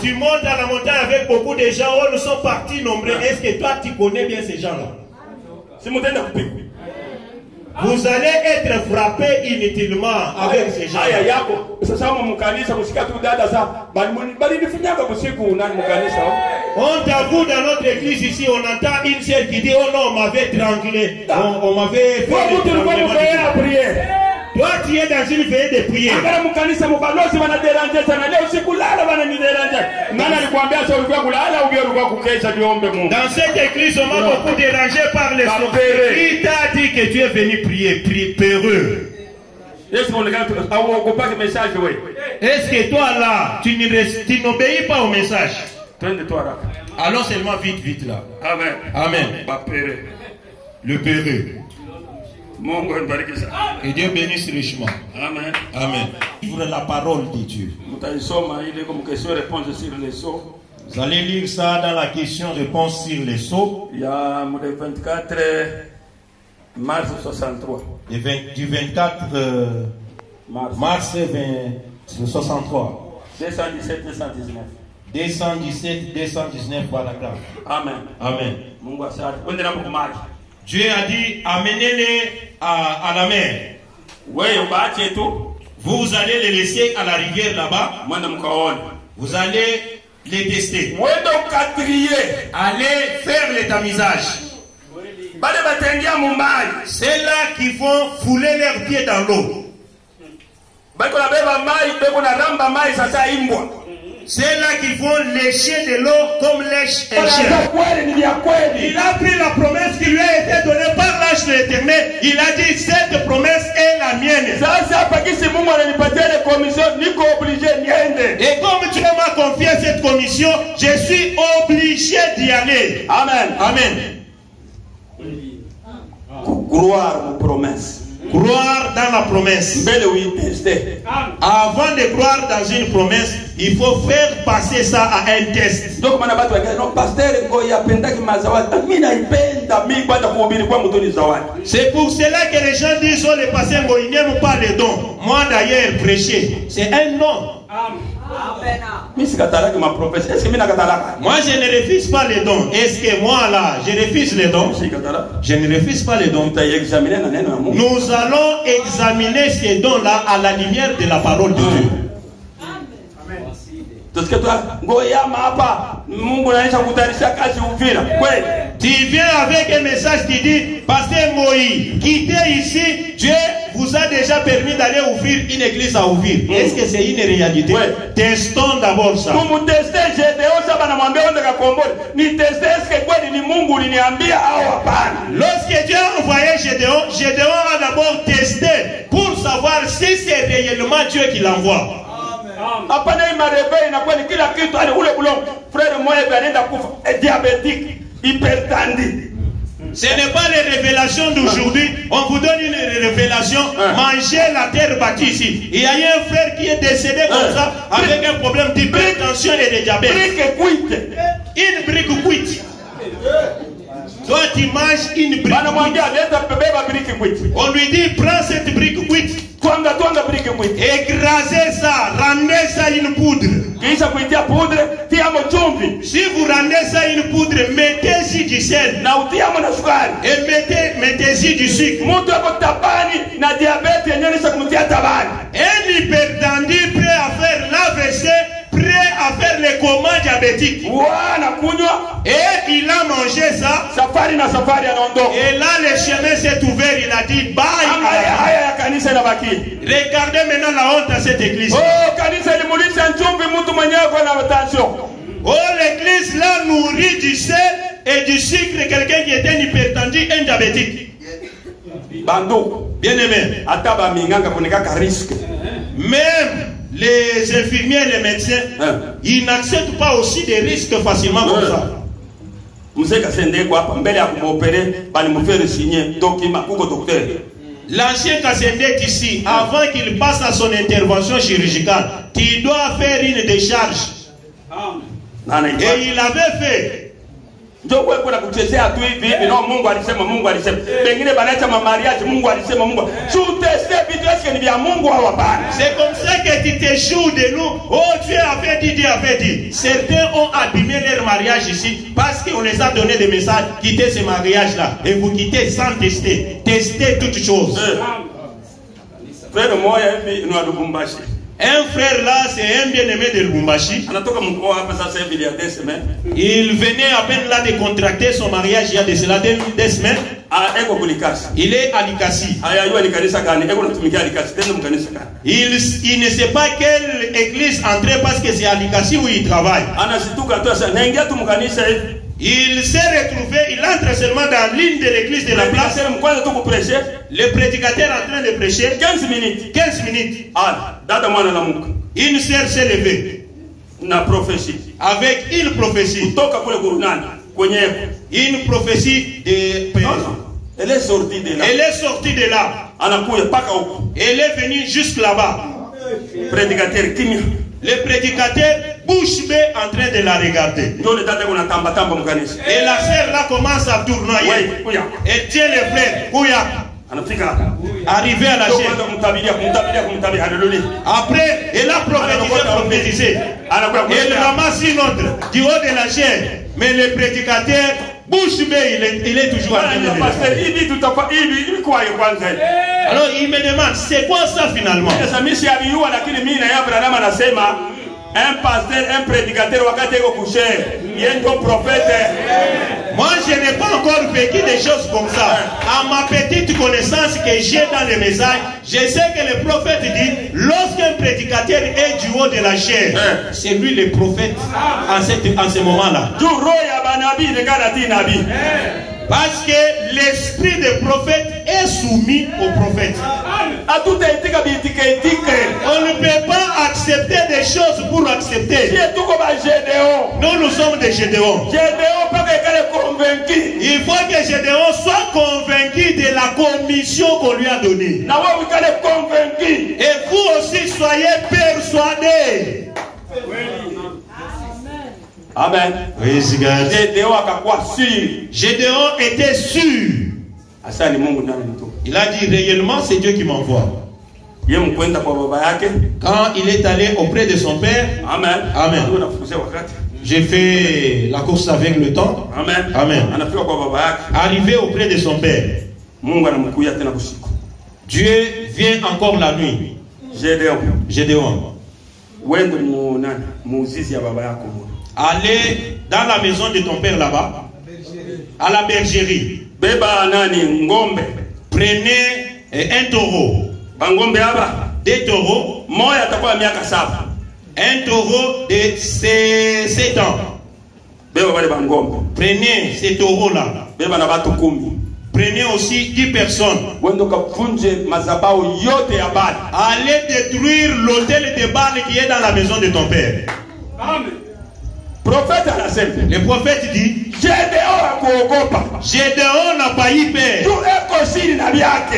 Tu montes à la montagne avec beaucoup de gens. Oh, nous sommes partis nombreux. Est-ce que toi, tu connais bien ces gens-là? Vous allez être frappé inutilement avec ces gens. On t'avoue dans notre église ici, on entend une seule qui dit, oh non, on m'avait tranquillé. On m'avait fait... Toi, tu es dans une veille de prière. Dans cette église, on m'a beaucoup dérangé par les sorciers. Qui t'a dit que tu es venu prier, peureux? Est-ce que toi là, tu n'obéis pas au message? Alors seulement vite là. Amen. Amen. Le peureux. Et Dieu bénisse richement. Amen. Amen. Vivre la parole de Dieu. Vous allez lire ça dans la question-réponse sur les sceaux. Il y a le 24 mars 63. Du 24 mars 63. 217, 219. 217, 219 paragraphes. Amen. Amen. Dieu a dit, amenez-les à la mer. Vous allez les laisser à la rivière là-bas. Vous allez les tester. Allez faire le tamisage. C'est là qu'ils vont fouler leurs pieds dans l'eau. C'est là qu'ils vont lécher de l'eau comme lèche un chien. Il a pris la promesse qui lui a été donnée par l'ange de l'Éternel. Il a dit, cette promesse est la mienne. Et comme Dieu m'a confié cette commission, je suis obligé d'y aller. Amen. Amen. Croire aux promesses. Croire dans la promesse. Avant de croire dans une promesse, il faut faire passer ça à un test. C'est pour cela que les gens disent, oh, le pasteur il n'aime pas les dons. Moi d'ailleurs, prêcher, c'est un nom. Moi je ne refuse pas les dons. Est-ce que moi là, je refuse les dons? Je ne refuse pas les dons. Nous allons examiner ces dons-là à la lumière de la parole de Dieu. Tu viens avec un message qui dit, Pasteur Moïse, quittez ici, Dieu vous a déjà permis d'aller ouvrir une église à ouvrir. Est-ce que c'est une réalité? Testons d'abord ça. Lorsque Dieu a envoyé Gédéon, Gédéon a d'abord testé pour savoir si c'est réellement Dieu qui l'envoie. Ce n'est pas les révélations d'aujourd'hui. On vous donne une révélation. Mangez la terre battue ici. Il y a un frère qui est décédé comme ça avec un problème d'hypertension et de diabète. Une brique cuite. Toi tu manges une brique cuite. On lui dit prends cette brique cuite. Écrasez ça, rendez ça une poudre. Si vous rendez ça une poudre, mettez-y du sel. Et mettez-y du sucre. Un hypertendu prêt à faire l'AVC, prêt à faire les comas diabétiques. Et il a mangé ça. Et là le chemin s'est ouvert. Il a dit bye. Regardez maintenant la honte à cette église. Oh, l'église là nourrit du sel et du sucre quelqu'un qui était un hypertendu, un diabétique. Bien aimé. Même les infirmiers et les médecins, ils n'acceptent pas aussi des risques facilement comme ça. L'ancien Kassende est ici. Avant qu'il passe à son intervention chirurgicale, il doit faire une décharge. Et il avait fait. C'est comme ça que tu te joues de nous. Oh, Dieu avait dit, Dieu avait dit. Certains ont abîmé leur mariage ici parce qu'on les a donné des messages. Quittez ce mariage-là et vous quittez sans tester. Testez toutes choses. Un frère là, c'est un bien-aimé de Lubumbashi. Il venait à peine là de contracter son mariage il y a de cela 2 semaines. Il est à Likasi. Il ne sait pas quelle église entrer parce que c'est à Likasi où il travaille. Il s'est retrouvé, il entre seulement dans l'une de l'église de la place. Le prédicateur est en train de prêcher. 15 minutes. 15 minutes. Une sœur s'est levée. Avec une prophétie. Une prophétie de... Elle est sortie de là. Elle est sortie de là. Elle est venue jusque là-bas. Le prédicateur bouche bée en train de la regarder. Et la sœur là commence à tournoyer. Elle tient les frères. Arrivé à la chair. Après, elle a prophétisé. Elle ramasse une autre du haut de la chair. Mais le prédicateur, bouche bée, il est toujours en train de alors il me demande, c'est quoi ça finalement? Un pasteur, un prédicateur, moi je n'ai pas encore vécu des choses comme ça. À ma petite connaissance que j'ai dans les messages, je sais que le prophète dit, lorsqu'un prédicateur est du haut de la chair, c'est lui le prophète en ce moment-là. Parce que l'esprit des prophètes est soumis au prophète. On ne peut pas accepter des choses pour accepter. Nous sommes des Gédéons. Il faut que Gédéon soit convaincu de la commission qu'on lui a donnée. Et vous aussi soyez persuadés. Amen. Gédéon était sûr. Il a dit réellement c'est Dieu qui m'envoie. Quand il est allé auprès de son père, Amen. Amen. J'ai fait la course avec le temps. Amen. Amen. Arrivé auprès de son père, Dieu vient encore la nuit. Gédéon. Allez dans la maison de ton père là-bas, à la bergerie. Prenez un taureau. 2 taureaux. Un taureau de 7 ans. Prenez ces taureaux-là. Prenez aussi 10 personnes. Allez détruire l'autel de Baal qui est dans la maison de ton père. Amen. Le prophète dit, Gédéon n'a pas eu peur.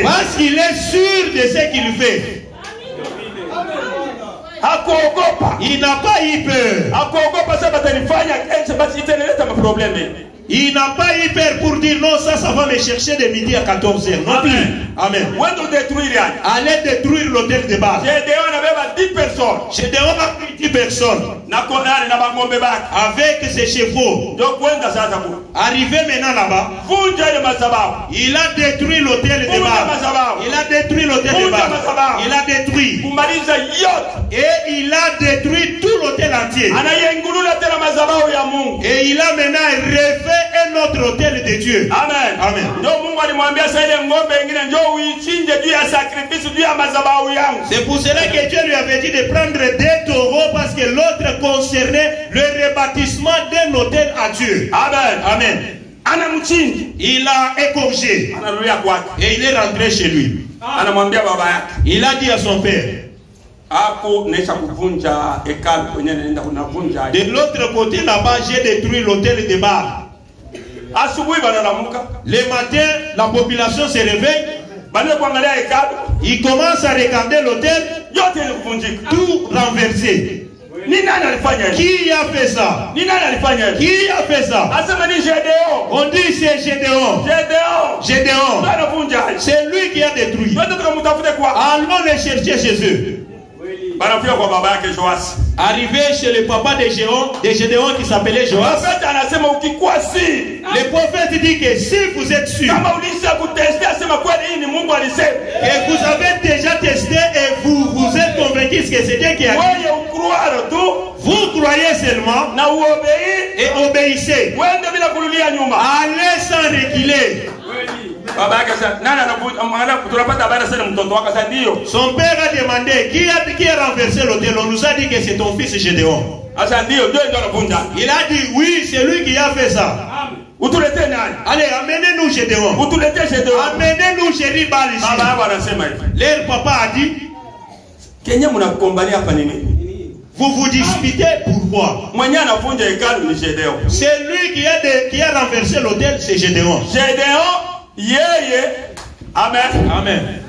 Parce qu'il est sûr de ce qu'il fait. Il n'a pas eu peur. Il n'a pas eu peur pour dire non, ça va me chercher de midi à 14h. Non plus. Amen. Allez détruire l'hôtel de Baal. Gédéon avait 10 personnes. Gédéon a pris 10 personnes. Avec ses chevaux. Arrivé maintenant là-bas, il a détruit l'hôtel de Baal. Il a détruit l'hôtel de Baal. Il a détruit. Et il a détruit tout l'hôtel entier. Et il a maintenant refait un autre hôtel de Dieu. Amen. Amen. C'est pour cela que Dieu lui avait dit de prendre 2 taureaux parce que l'autre concernait le rebâtissement d'un hôtel à Dieu. Amen. Amen. Il a égorgé et il est rentré chez lui. Il a dit à son père, de l'autre côté là-bas, j'ai détruit l'hôtel de Baal. Le matin, la population se réveille. Il commence à regarder l'hôtel, tout renversé. Qui a fait ça? Qui a fait ça? On dit c'est Gédéon. Gédéon. C'est lui qui a détruit. Allons les chercher chez eux. Arrivé chez le papa de Gédéon qui s'appelait Joas. Le prophète dit que si vous êtes sûr et vous avez déjà testé et vous êtes convaincu que c'est Dieu qui a dit, vous croyez seulement et obéissez. Allez sans reculer. Son père a demandé qui a renversé l'hôtel. On nous a dit que c'est ton fils Gédéon. Il a dit oui, c'est lui qui a fait ça. Allez, amenez-nous Gédéon. Amenez-nous chéri Baal ici. Leur papa a dit, vous vous disputez pourquoi? C'est lui qui a renversé l'hôtel, c'est Gédéon. Amen. Amen.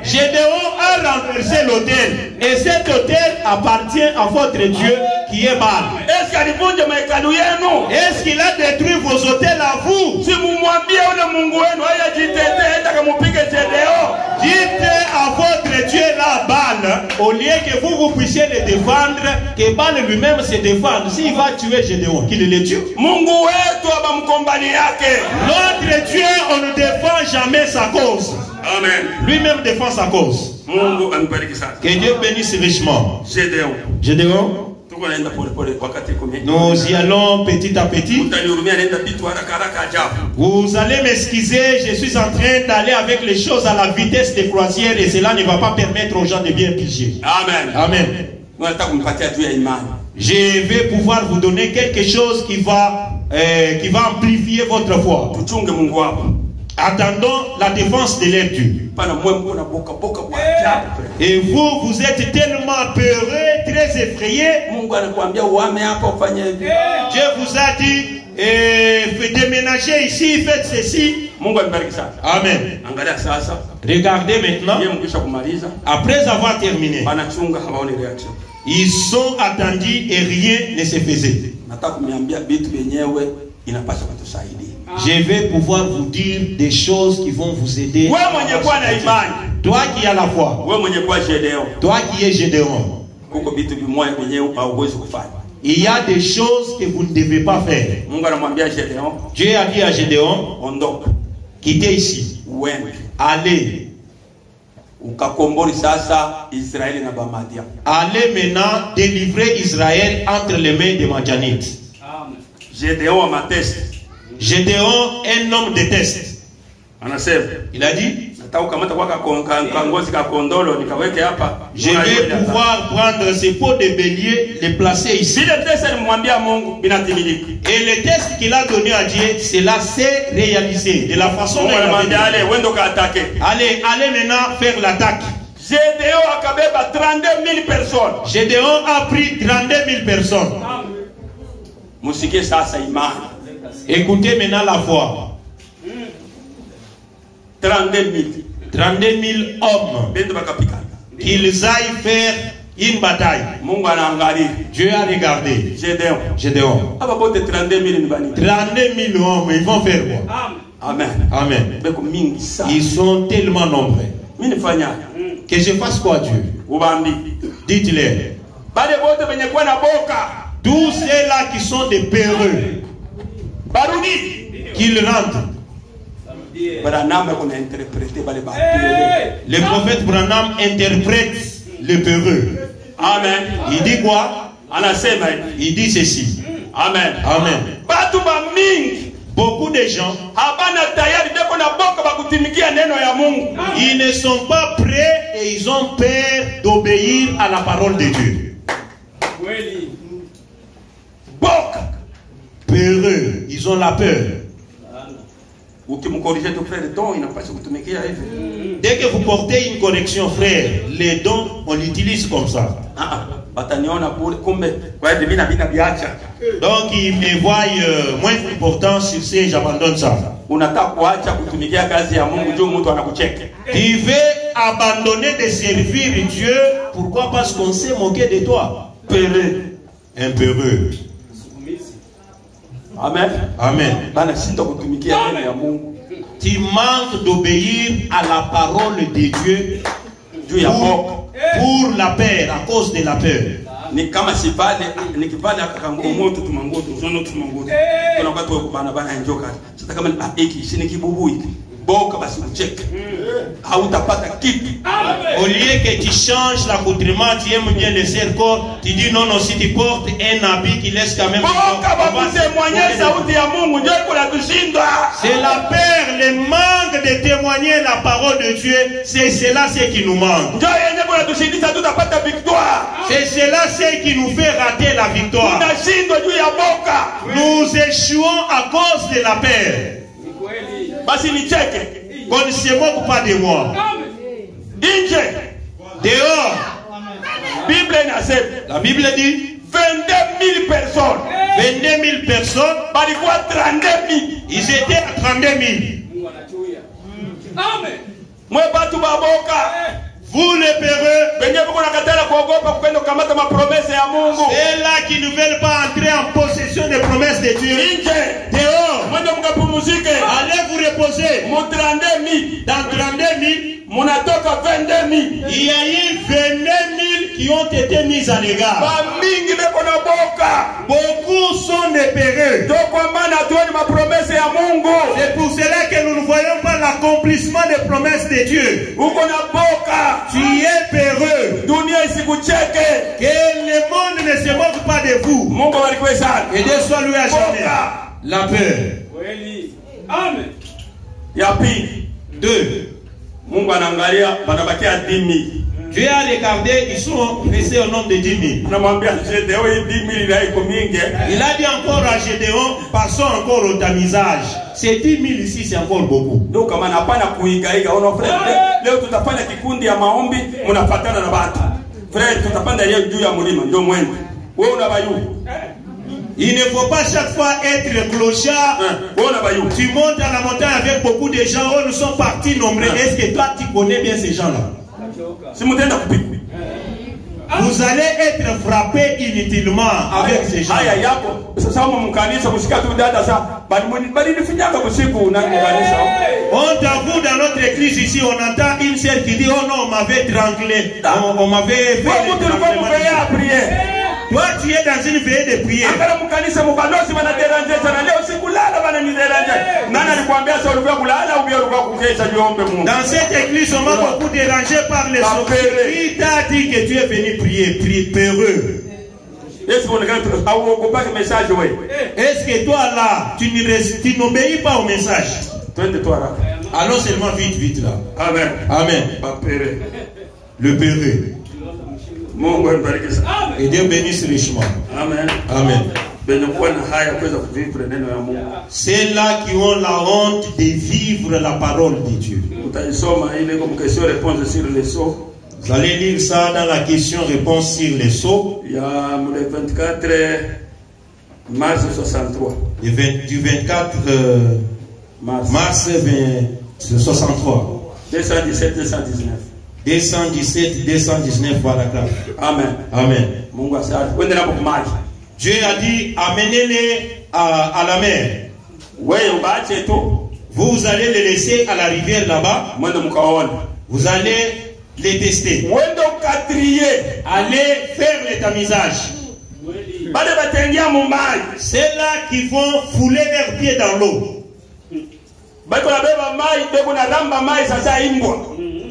Gédéon a renversé l'autel et cet autel appartient à votre Dieu qui est Baal. Est-ce qu'il a détruit vos autels à vous? Dites à votre Dieu là, Baal, au lieu que vous puissiez le défendre, que Baal lui-même se défende. S'il va tuer Gédéon, qu'il le tue. Notre Dieu, on ne défend jamais sa cause. Amen. Lui-même défend sa cause. Que Dieu bénisse richement. Gédéon. Nous y allons petit à petit. Vous allez m'excuser, je suis en train d'aller avec les choses à la vitesse de croisière et cela ne va pas permettre aux gens de bien piger. Amen. Amen. Je vais pouvoir vous donner quelque chose qui va amplifier votre foi. Attendons la défense de leur Dieu. Et vous êtes tellement peureux, très effrayés. Dieu vous a dit, déménager ici, faites ceci. Amen. Regardez maintenant. Après avoir terminé, ils sont attendus et rien ne se faisait. Je vais pouvoir vous dire des choses qui vont vous aider. Toi qui as la foi, toi qui es Gédéon, il y a des choses que vous ne devez pas faire. Dieu a dit à Gédéon, quittez ici, allez. Allez maintenant délivrer Israël entre les mains des Madianites. Gédéon, un homme de test. Il a dit, je vais pouvoir prendre ces pots de bélier, les placer ici. Et le test qu'il a donné à Dieu, cela s'est réalisé de la façon dont il avait dit. Allez maintenant faire l'attaque. Gédéon a pris 32 000 personnes. Écoutez maintenant la foi. 32 000 hommes qu'ils aillent faire une bataille. Dieu a regardé. Gédéon. 32 000 hommes, ils vont faire quoi? Amen. Amen. Ils sont tellement nombreux. Que je fasse quoi, Dieu? Dites-les. Tous ceux-là qui sont des peureux, qu'ils rentrent. Le prophète Branham interprète le peureux. Amen. Il dit quoi? Il dit ceci. Amen. Amen. Beaucoup de gens, ils ne sont pas prêts et ils ont peur d'obéir à la parole de Dieu. Peureux, ils ont la peur. Dès que vous portez une correction, frère, les dons, on l'utilise comme ça. Donc ils me voient moins important sur ce, j'abandonne ça. Tu veux abandonner de servir Dieu. Pourquoi? Parce qu'on s'est moqué de toi. Peureux. Un peureux. Amen. Amen. Tu manques d'obéir à la parole de Dieu pour la peur, à cause de la peur. Au lieu que tu changes l'accoutrement, tu aimes bien le cercle, tu dis non, si tu portes un habit qui laisse quand même. C'est la peur, le manque de témoigner la parole de Dieu, c'est cela ce qui nous manque. C'est cela ce qui nous fait rater la victoire. Nous échouons à cause de la peur. Qu'on ne se moque pas de moi. Dehors. La Bible dit 22 000 personnes. 22 000 personnes. 32 000. Ils étaient à 32 000. Amen. Vous les peureux, ceux-là qui ne veulent pas entrer en possession des promesses de Dieu, dehors, allez vous reposer. Dans 32 000, il y a eu 22 000 qui ont été mis à l'égard. Beaucoup sont des peureux. C'est pour cela que nous ne voyons pas l'accomplissement des promesses de Dieu. Tu es peureux. Que le monde ne se moque pas de vous. Et Dieu soit loué à jamais. La peur. Amen. Deux. Dieu a regardé, ils sont restés au nombre de 10 000. Il a dit encore à Gédéon, passons encore au tamisage. C'est 10 000 ici, c'est encore beaucoup. Donc, kama napana kuigaiga, ono frère, leo tutafanya kikundi ya maombi, munafatana na watu. Frère, tutapanda leo juu ya mlima, ndio mwende. Wewe unabayu. Il ne faut pas chaque fois être clochard. Tu montes à la montagne avec beaucoup de gens. Oh, nous sommes partis nombreux. Est-ce que toi tu connais bien ces gens-là? Vous allez être frappé inutilement avec ces gens. On t'avoue dans notre église ici, on entend une sœur qui dit oh non, on m'avait étranglé. On m'avait fait. Toi, tu es dans une veillée de prière. Dans cette église, on m'a beaucoup dérangé par les sorciers. Qui t'a dit que tu es venu prier, peureux? Est-ce que toi là, tu n'obéis pas au message? Allons seulement vite là. Amen. Amen. Le peureux. Et Dieu bénisse richement. Amen. Amen. C'est là qui ont la honte de vivre la parole de Dieu. Vous allez lire ça dans la question-réponse sur les sceaux. Il y a le 24 mars 63. Du 24 mars 63. 217-219. 217, 219 paragraphes. Amen. Amen. Mungu asante. Wende na maji. Dieu a dit, amenez-les à la mer. Vous allez les laisser à la rivière là-bas. Vous allez les tester. Allez faire le tamisage. C'est là qu'ils vont fouler leurs pieds dans l'eau.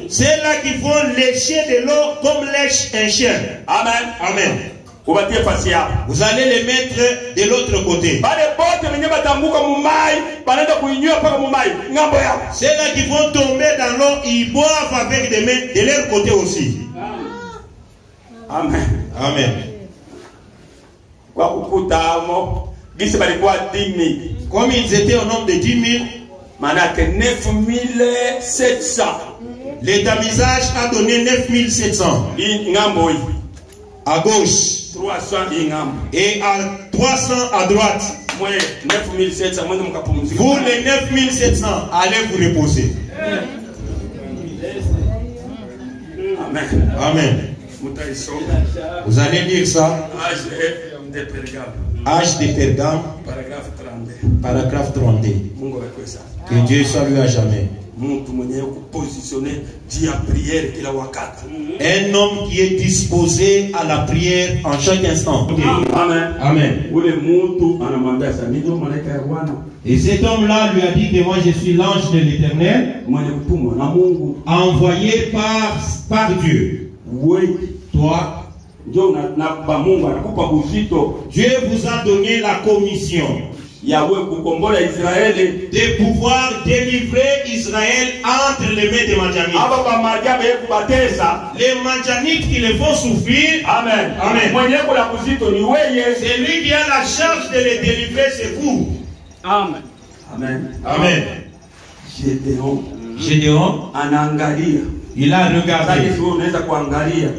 C'est là qu'ils vont lécher de l'eau comme lèche un chien. Amen. Amen. Vous allez les mettre de l'autre côté. C'est là qu'ils vont tomber dans l'eau, ils boivent avec des mains de leur côté aussi. Amen. Amen. Comme ils étaient au nombre de 10 000, 9700. L'étamisage a donné 9700. À gauche. 300 et à 300 à droite. Vous les 9700, allez vous reposer. Amen. Amen. Vous allez lire ça. Âge de Pergame. Paragraphe 32. Que Dieu salue à jamais. Un homme qui est disposé à la prière en chaque instant. Amen. Amen. Et cet homme-là lui a dit que moi je suis l'ange de l'Éternel, envoyé par Dieu. Toi, Dieu vous a donné la commission de pouvoir délivrer Israël entre les mains des Manjanites. Les Manjanites qui les font souffrir. Amen. Amen. C'est lui qui a la charge de les délivrer, c'est vous. Amen. Amen. Amen. Gédéon, il a regardé.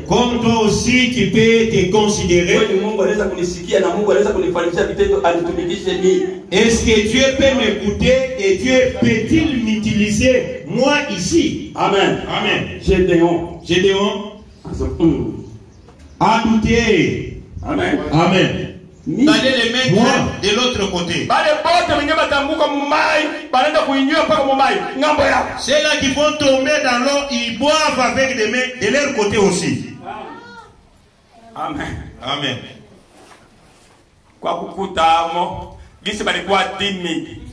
Comme toi aussi tu peux te considérer. Est-ce que Dieu peut m'écouter et Dieu peut-il m'utiliser moi ici? Amen. Amen. Gédéon a douté. Amen. Amen. Allez les mettre de l'autre côté. C'est là qu'ils vont tomber dans l'eau, ils boivent avec des mains de leur côté aussi. Amen. Amen.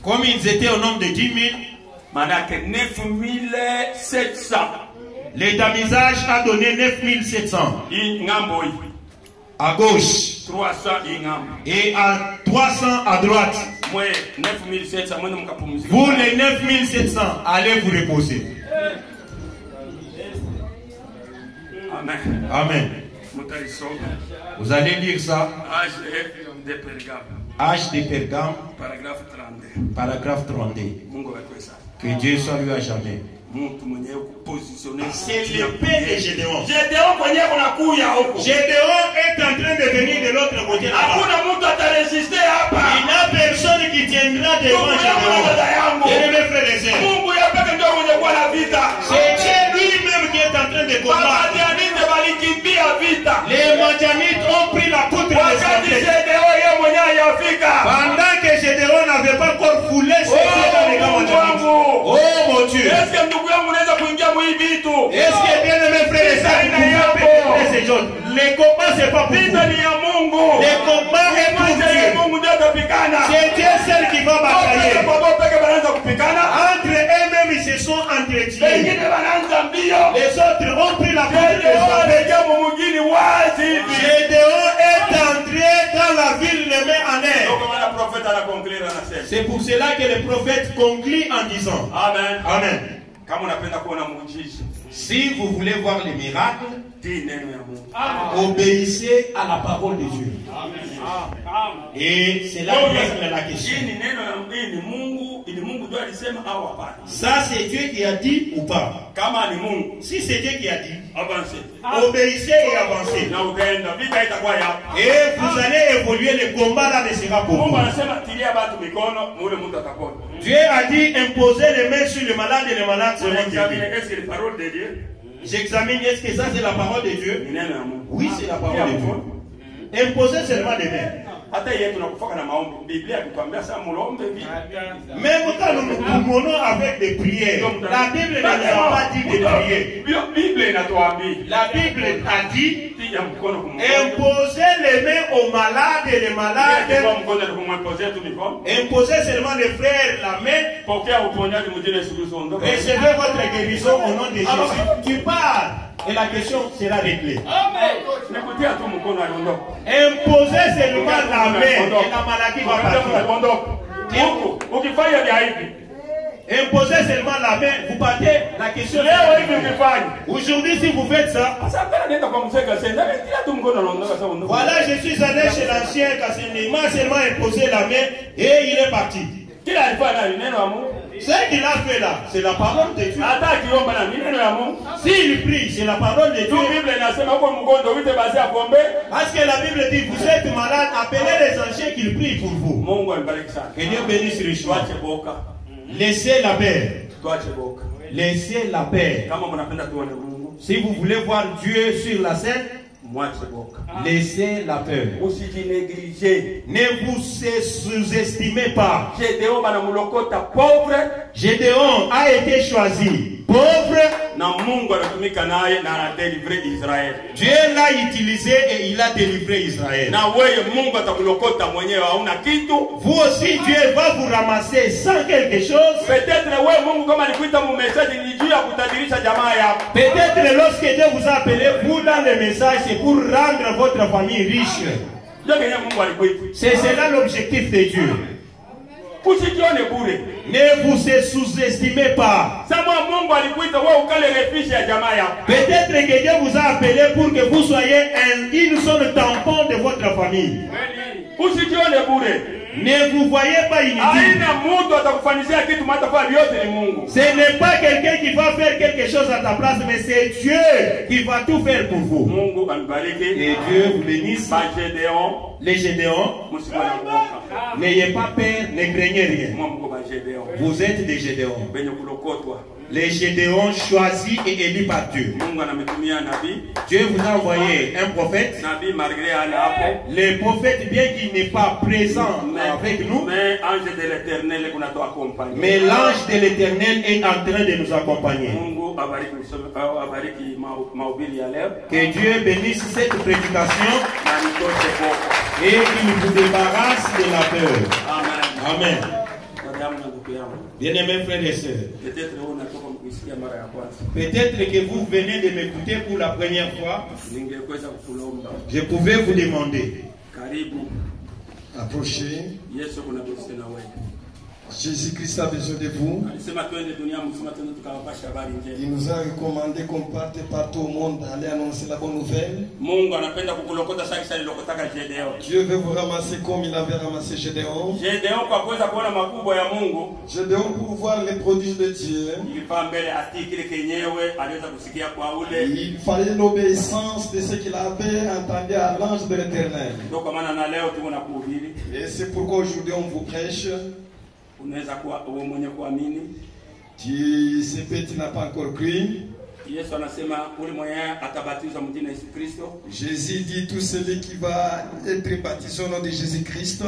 Comme ils étaient au nombre de 10 000, 9700. l'étamisage a donné 9700. À gauche 300 et à 300 à droite. Vous les 9700, allez vous reposer. Amen. Amen. Vous allez lire ça. Âge de Pergame. Paragraphe 32. Que Dieu salue à jamais. C'est l'épée de Gédéon. Gédéon est en train de venir de l'autre côté. Il n'y a personne qui tiendra devant Gédéon. Bien-aimés frères et sœurs, c'est Dieu lui-même qui est en train de combattre. Les Madianites ont pris la poutre de l'esclavage. Pendant que Gédéon n'avait pas encore foulé ses pieds dans les camps Madianites. Oh mon Dieu! Est-ce que bien aimé frère et sœur, vous pouvez pénétrer ces choses? Les combats c'est pas pour vous. Les combats est pour Dieu. C'est Dieu seul qui va batailler. Entre eux-mêmes ils se sont entretenus. Les autres ont pris la poutre de l'esclavage. Gédéon est entré dans la ville les mains en l'air. C'est pour cela que le prophète conclut en disant Amen. Amen. Si vous voulez voir les miracles, obéissez à la parole de Dieu. Et c'est là que reste la question. Ça c'est Dieu qui a dit ou pas? Si c'est Dieu qui a dit, obéissez et avancez. Et vous allez évoluer, le combat là ne sera pour vous. Dieu a dit imposer les mains sur le malade et le malade seront guéris. J'examine, est-ce que ça c'est la parole de Dieu? Oui, c'est la parole de Dieu. Imposez seulement les mains. Même quand nous nous promenons avec des prières, la Bible ne nous a pas dit de prier. La Bible a dit imposer les mains aux malades et les malades. Imposez seulement les frères la main. Recevez votre guérison au nom de Jésus. Tu parles. Et la question sera réglée. Imposez seulement la main et la maladie va partir. Imposez seulement la main, vous partez, la question sera réglée. Aujourd'hui, si vous faites ça, voilà, je suis allé chez l'ancien Kassene, il m'a seulement imposé la main et il est parti. Ce qu'il a fait là, c'est la parole de Dieu. S'il prie, c'est la parole de Dieu. Parce que la Bible dit, vous êtes malade, appelez les anciens qu'ils prient pour vous. Que Dieu bénisse richement. Laissez la paix. Laissez la paix. Si vous voulez voir Dieu sur la scène, laissez la peur. Ne vous sous-estimez pas. Gédéon a été choisi pauvre. Dieu l'a utilisé et il a délivré Israël. Vous aussi, Dieu va vous ramasser sans quelque chose. Peut-être lorsque Dieu vous a appelé, vous dans le message, c'est pour rendre votre famille riche. C'est cela l'objectif de Dieu. Ne vous sous-estimez pas. Peut-être que Dieu vous a appelé pour que vous soyez une seule tampon de votre famille. Ne vous voyez pas inutile. Ce n'est pas quelqu'un qui va faire quelque chose à ta place, mais c'est Dieu qui va tout faire pour vous. Et Dieu vous bénisse. Les Gédéons, n'ayez pas peur, ne craignez rien. Vous êtes des Gédéons. Les Gédéons choisis et élus par Dieu. Dieu vous a envoyé un prophète. Le prophète, bien qu'il n'est pas présent avec nous, mais l'ange de l'Éternel est en train de nous accompagner. Que Dieu bénisse cette prédication et qu'il vous débarrasse de la peur. Amen. Bien-aimés frères et sœurs, peut-être que vous venez de m'écouter pour la première fois. Je pouvais vous demander, approchez. Jésus-Christ a besoin de vous. Il nous a recommandé qu'on parte partout au monde, aller annoncer la bonne nouvelle. Dieu veut vous ramasser comme il avait ramassé Gédéon. Gédéon pour voir les prodiges de Dieu. Il fallait l'obéissance de ce qu'il avait entendu à l'ange de l'Éternel. Et c'est pourquoi aujourd'hui on vous prêche. Si tu n'as pas encore cru, Jésus dit tout celui qui va être baptisé au nom de Jésus-Christ